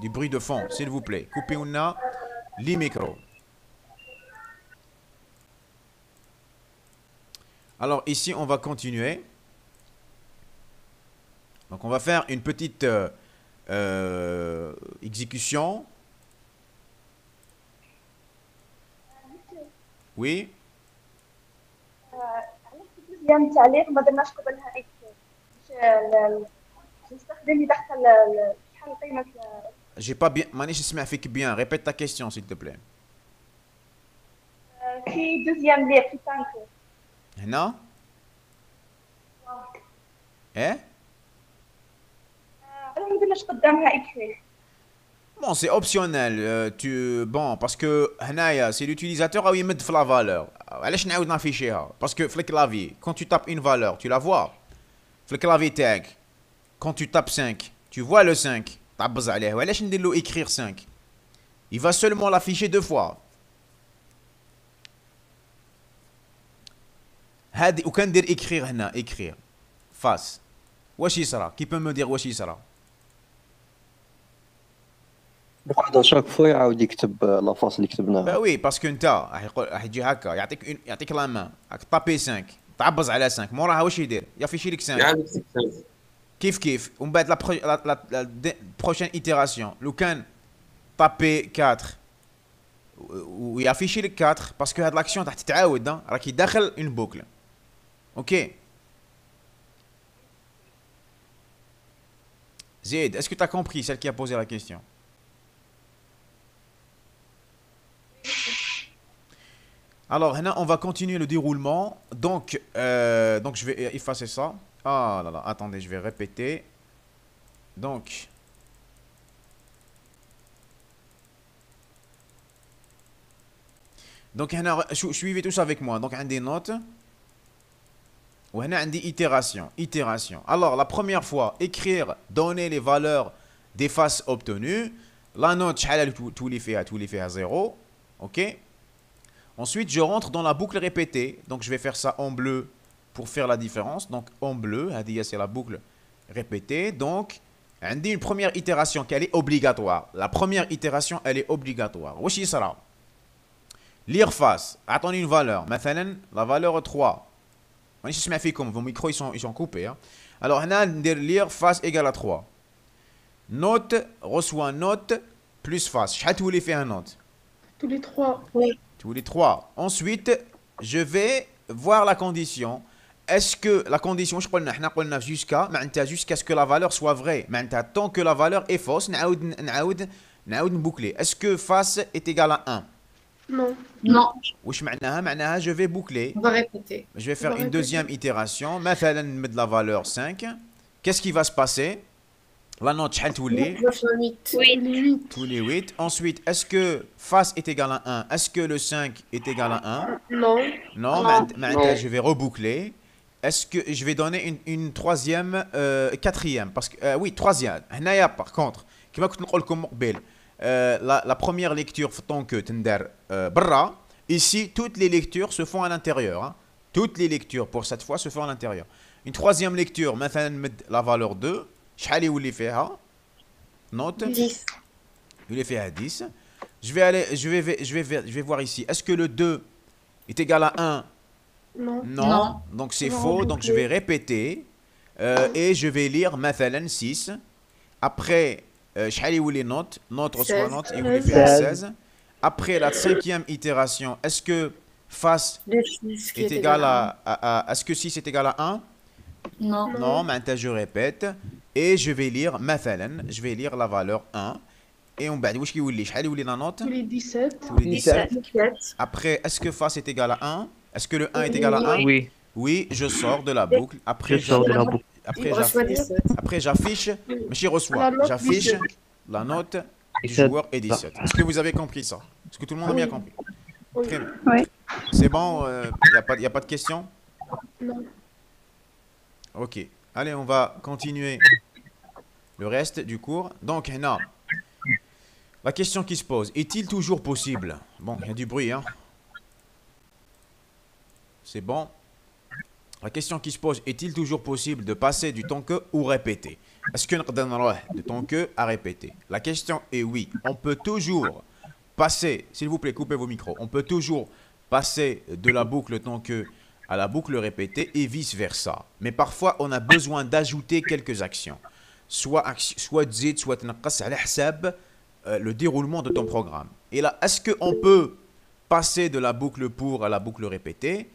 du bruit de fond, s'il vous plaît. Coupez-nous les micros. Alors ici, on va continuer. Donc on va faire une petite exécution. Oui. J'ai pas bien. مانيش نسمع فيك bien. Répète ta question s'il te plaît. في دوزيام لير في تانكو. هنا؟ ايه؟ انا ما درناش قدامها écrire. Bon, c'est optionnel. Bon, parce que هنايا c'est l'utilisateur où يمد في la valeur. علاش نعاود نافيشيها؟ Parce que في الكلافي quand tu tapes une valeur, tu la vois. في الكلافي تاعك quand tu tapes 5, tu vois le 5. تعبز عليه. وعلاش ندير له écrire 5? Il va seulement l'afficher 2 fois. هادي وكان ندير écrire هنا écrire face. واش يصرى؟ كي peut me dire واش يصرى؟ بعد شاك فوا يعاود يكتب لا فاس اللي كتبناها. با وي باسكو انت راح يجي هكا يعطيك لا مان راك طابي 5 تعبز على 5 موراها واش يدير؟ يافيشي لك 5 كيف ومن بعد لا بروشين ايتيراسيون لو كان طابي 4 ويافيشي لك 4 باسكو هاد لاكسيون راح تتعاود راكي داخل اون بوكل. اوكي Zed, est-ce que tu as compris celle qui a posé la question? Alors, là, on va continuer le déroulement. Donc je vais effacer ça. Ah là là, attendez, je vais répéter. Donc, Donc suivez tous avec moi. Donc on a des notes. On a des itération. Alors la première fois, écrire, donner les valeurs des faces obtenues. La note, tous les faits à 0. Ok. Ensuite, je rentre dans la boucle répétée. Donc je vais faire ça en bleu pour faire la différence. Donc en bleu, c'est la boucle répétée. Donc on dit une première itération qu'elle est obligatoire. La première itération, elle est obligatoire. Wesh yisra. Lire face. Attendez une valeur. مثلا, la valeur 3. Vos micros ils sont coupés. Hein. Alors, on a lire face égale à 3. Note reçoit note plus face. Je vais faire un note. Tous les 3. Oui. Tous les 3. Ensuite, je vais voir la condition. Est-ce que la condition, je crois jusqu'à ce que la valeur soit vraie. Tant que la valeur est fausse, on boucler. Est-ce que face est égal à 1? Non. Non. Je vais boucler. On va répéter. Je vais faire une deuxième itération. مثلا de la valeur 5. Qu'est-ce qui va se passer? La note, tous les 8. Tous les 8. Ensuite, est-ce que face est égal à 1? Est-ce que le 5 est égal à 1? Non. Non, maintenant je vais reboucler. Est-ce que je vais donner une troisième, quatrième? Parce que, oui, troisième. Par contre, la première lecture, tant que Bra, ici, toutes les lectures se font à l'intérieur. Hein. Toutes les lectures, pour cette fois, se font à l'intérieur. Une troisième lecture, la valeur 2. شحال يولي فيها note 10. يولي فيها 10. Je vais voir ici. Est-ce que le 2 est égal à 1? Non. Donc c'est faux. Donc je vais répéter et je vais lire مثلا 6. Après شحال يولي note reçoit note يولي فيها 16. Après la cinquième itération, est-ce que face est égal à est-ce que 6 est égal à 1? Non, maintenant je répète et je vais lire مثلا, je vais lire la valeur 1 et on بعد واش كيولي شحال يولي la note? Tous les 17. Tous les 17. Après, est-ce que face est égal à 1? Est-ce que le 1 est égal à 1? Oui. Oui, je sors de la boucle. Après, après j'affiche, mais reçois. J'affiche la note du joueur et 17. Est-ce que vous avez compris ça? Est-ce que tout le monde a bien compris? Très bien. Oui. C'est bon, il n'y a pas de questions? Non. Ok. Allez, on va continuer le reste du cours. Donc, là, la question qui se pose, est-il toujours possible? Bon, il y a du bruit, hein? C'est bon. La question qui se pose, est-il toujours possible de passer du temps que ou répéter? Est-ce que de temps que à répéter? La question est oui. On peut toujours passer, s'il vous plaît, coupez vos micros. On peut toujours passer de la boucle temps que à la boucle répétée et vice-versa. Mais parfois, on a besoin d'ajouter quelques actions. Soit zid, soit naqas ala hsab le déroulement de ton programme. Et là, est-ce qu'on peut passer de la boucle pour à la boucle répétée?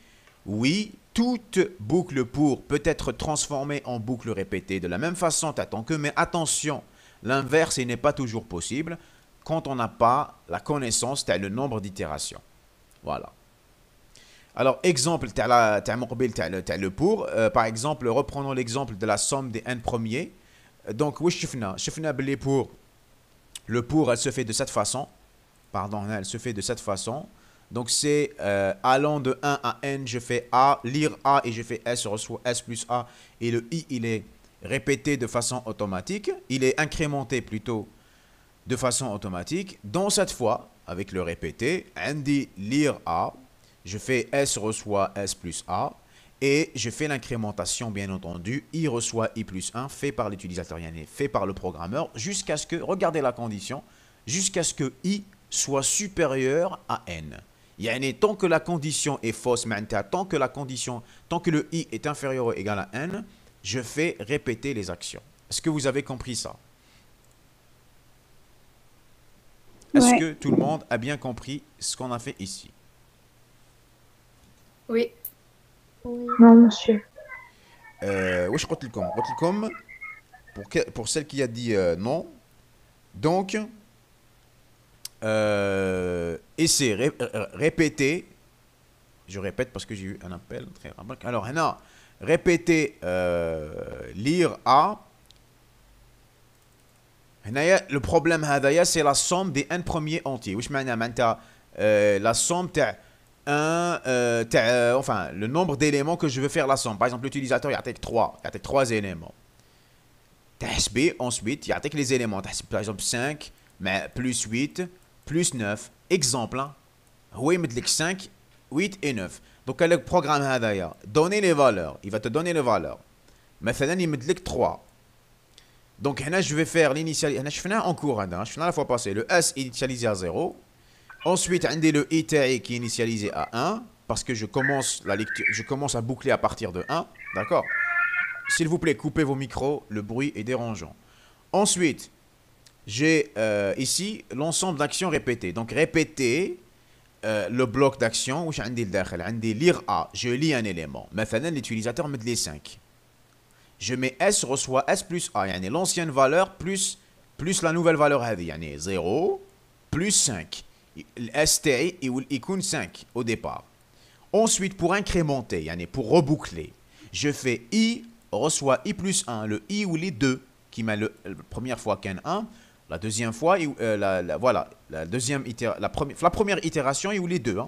Oui, toute boucle pour peut être transformée en boucle répétée de la même façon, t'attends que, mais attention, l'inverse, il n'est pas toujours possible quand on n'a pas la connaissance, tu as le nombre d'itérations. Voilà. Alors, exemple, tu as le pour. Par exemple, reprenons l'exemple de la somme des n premiers. Donc, oui, le pour, elle se fait de cette façon. Pardon, elle se fait de cette façon. Donc, c'est allant de 1 à n, je fais A, lire A et je fais S, je reçois S plus A. Et le I, il est répété de façon automatique. Il est incrémenté plutôt de façon automatique. Dans cette fois, avec le répété, on dit lire A. Je fais S reçoit S plus A et je fais l'incrémentation, bien entendu. I reçoit I plus 1, fait par l'utilisateur, fait par le programmeur, jusqu'à ce que, regardez la condition, jusqu'à ce que I soit supérieur à N. Tant que la condition est fausse, tant que le I est inférieur ou égal à N, je fais répéter les actions. Est-ce que vous avez compris ça? Est-ce que tout le monde a bien compris ce qu'on a fait ici? Oui. Non, monsieur. Oui, je قلت لكم pour celle qui a dit non. Donc, essayez, répétez. Je répète parce que j'ai eu un appel très rapide. Alors, répétez lire A. Le problème c'est la somme des n premiers entiers. La somme enfin, le nombre d'éléments que je veux faire la somme. Par exemple, l'utilisateur, il y a 3 éléments. Ensuite, il y a les éléments. Par exemple, 5, mais plus 8, plus 9. Exemple, oui, il met 5, 8 et 9. Donc, le programme, donner les valeurs. Il va te donner les valeurs. Maintenant, il met 3. Donc, je vais faire l'initialisation. Je fais en cours, je fais la fois passée. Le S initialisé à 0. Ensuite, le I qui est initialisé à 1. Parce que je commence la lecture, je commence à boucler à partir de 1. D'accord? S'il vous plaît, coupez vos micros, le bruit est dérangeant. Ensuite, j'ai ici l'ensemble d'actions répétées. Donc, répéter le bloc d'action où j'ai lire A. Je lis un élément. Maintenant, l'utilisateur met les 5. Je mets S reçoit S plus A. L'ancienne valeur plus la nouvelle valeur. 0 plus 5. STI il compte 5 au départ. Ensuite, pour incrémenter, pour reboucler, je fais I reçoit I plus 1. Le I ou les 2 qui met la première fois qu'un 1. La deuxième fois, voilà, la première itération I ou les 2.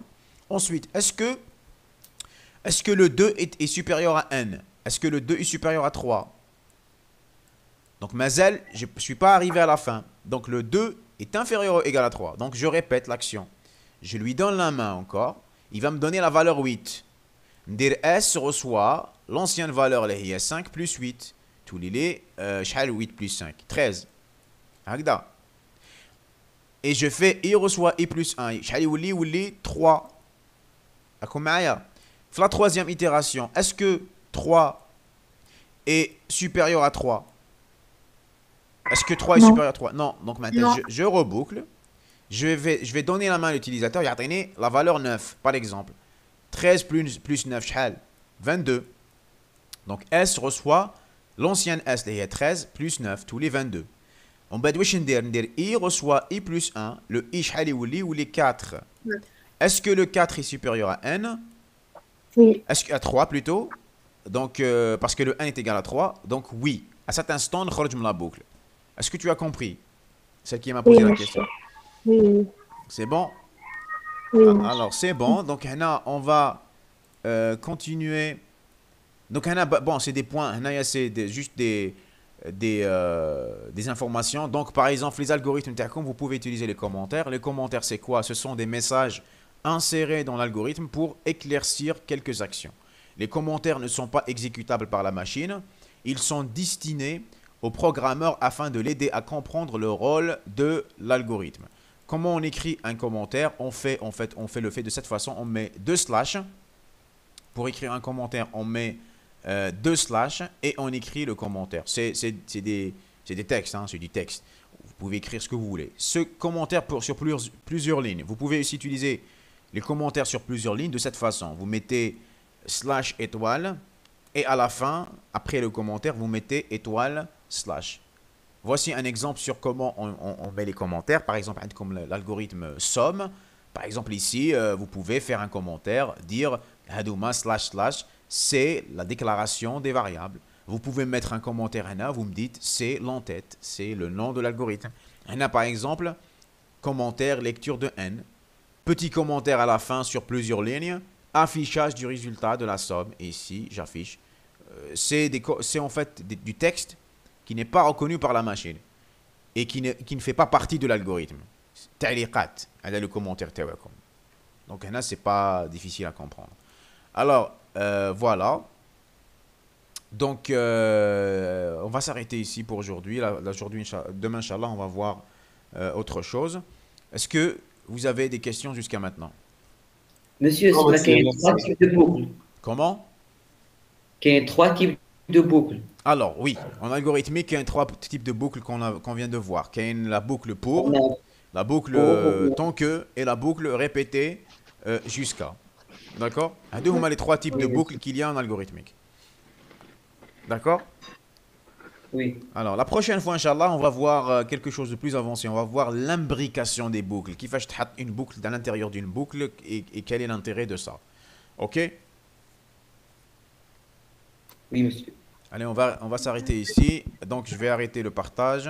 Ensuite, est-ce que le 2 est supérieur à N? Est-ce que le 2 est supérieur à 3? Donc, Mazel, je ne suis pas arrivé à la fin. Donc, le 2 est inférieur ou égal à 3. Donc, je répète l'action. Je lui donne la main encore. Il va me donner la valeur 8. Dire S reçoit l'ancienne valeur, là, il y a 5 plus 8. Tous les 8 plus 5. 13. Et je fais I reçoit I plus 1. Ou 3. La troisième itération, est-ce que 3 est supérieur à 3? Est-ce que 3 est supérieur à 3? Non. Donc maintenant, je reboucle. Je vais donner la main à l'utilisateur. Il a donné la valeur 9, par exemple. 13 plus 9, 22. Donc S reçoit l'ancienne S, il y a 13 plus 9, tous les 22. On va dire I reçoit I plus 1. Le I, ou les 4. Est-ce que le 4 est supérieur à N? Oui. Est-ce qu'à 3 plutôt? Donc, parce que le 1 est égal à 3. Donc, oui. À cet instant, on sort de la boucle. Est-ce que tu as compris? Celle qui m'a posé la question. Oui. C'est bon? Oui. Alors, c'est bon. Donc, on va continuer. Donc, bon, c'est des points. C'est juste des informations. Donc, par exemple, les algorithmes Intercom, vous pouvez utiliser les commentaires. Les commentaires, c'est quoi? Ce sont des messages insérés dans l'algorithme pour éclaircir quelques actions. Les commentaires ne sont pas exécutables par la machine. Ils sont destinés au programmeur afin de l'aider à comprendre le rôle de l'algorithme. Comment on écrit un commentaire? On fait de cette façon. On met 2 slash. Pour écrire un commentaire, on met 2 slash et on écrit le commentaire. C'est des textes, c'est du texte. Vous pouvez écrire ce que vous voulez. Ce commentaire sur plusieurs lignes. Vous pouvez aussi utiliser les commentaires sur plusieurs lignes de cette façon. Vous mettez slash étoile et à la fin, après le commentaire, vous mettez étoile slash. Voici un exemple sur comment on met les commentaires. Par exemple, comme l'algorithme somme. Par exemple, ici, vous pouvez faire un commentaire, dire hadouma slash slash, c'est la déclaration des variables. Vous pouvez mettre un commentaire vous me dites c'est l'entête, c'est le nom de l'algorithme. Par exemple, commentaire lecture de n. Petit commentaire à la fin sur plusieurs lignes. Affichage du résultat de la somme. Et ici, j'affiche. C'est en fait du texte qui n'est pas reconnu par la machine. Et qui ne fait pas partie de l'algorithme. Ta'liqat. Elle a le commentaire tawakum. Donc, là, c'est pas difficile à comprendre. Alors, voilà. Donc, on va s'arrêter ici pour aujourd'hui. Demain, Inch'Allah, on va voir autre chose. Est-ce que vous avez des questions jusqu'à maintenant? Monsieur, il y a 3 types de boucles. Comment? Il y a 3 types de boucles. Alors, oui, en algorithmique, il y a 3 types de boucles qu'on vient de voir. Il y a la boucle pour, la boucle tant que et la boucle répétée jusqu'à. D'accord? On a les 3 types de boucles qu'il y a en algorithmique. D'accord? Oui. Alors, la prochaine fois, Inch'Allah, on va voir quelque chose de plus avancé. On va voir l'imbrication des boucles. Qui fait une boucle à l'intérieur d'une boucle et quel est l'intérêt de ça. Ok? Oui, monsieur. Allez, on va s'arrêter ici. Donc, je vais arrêter le partage.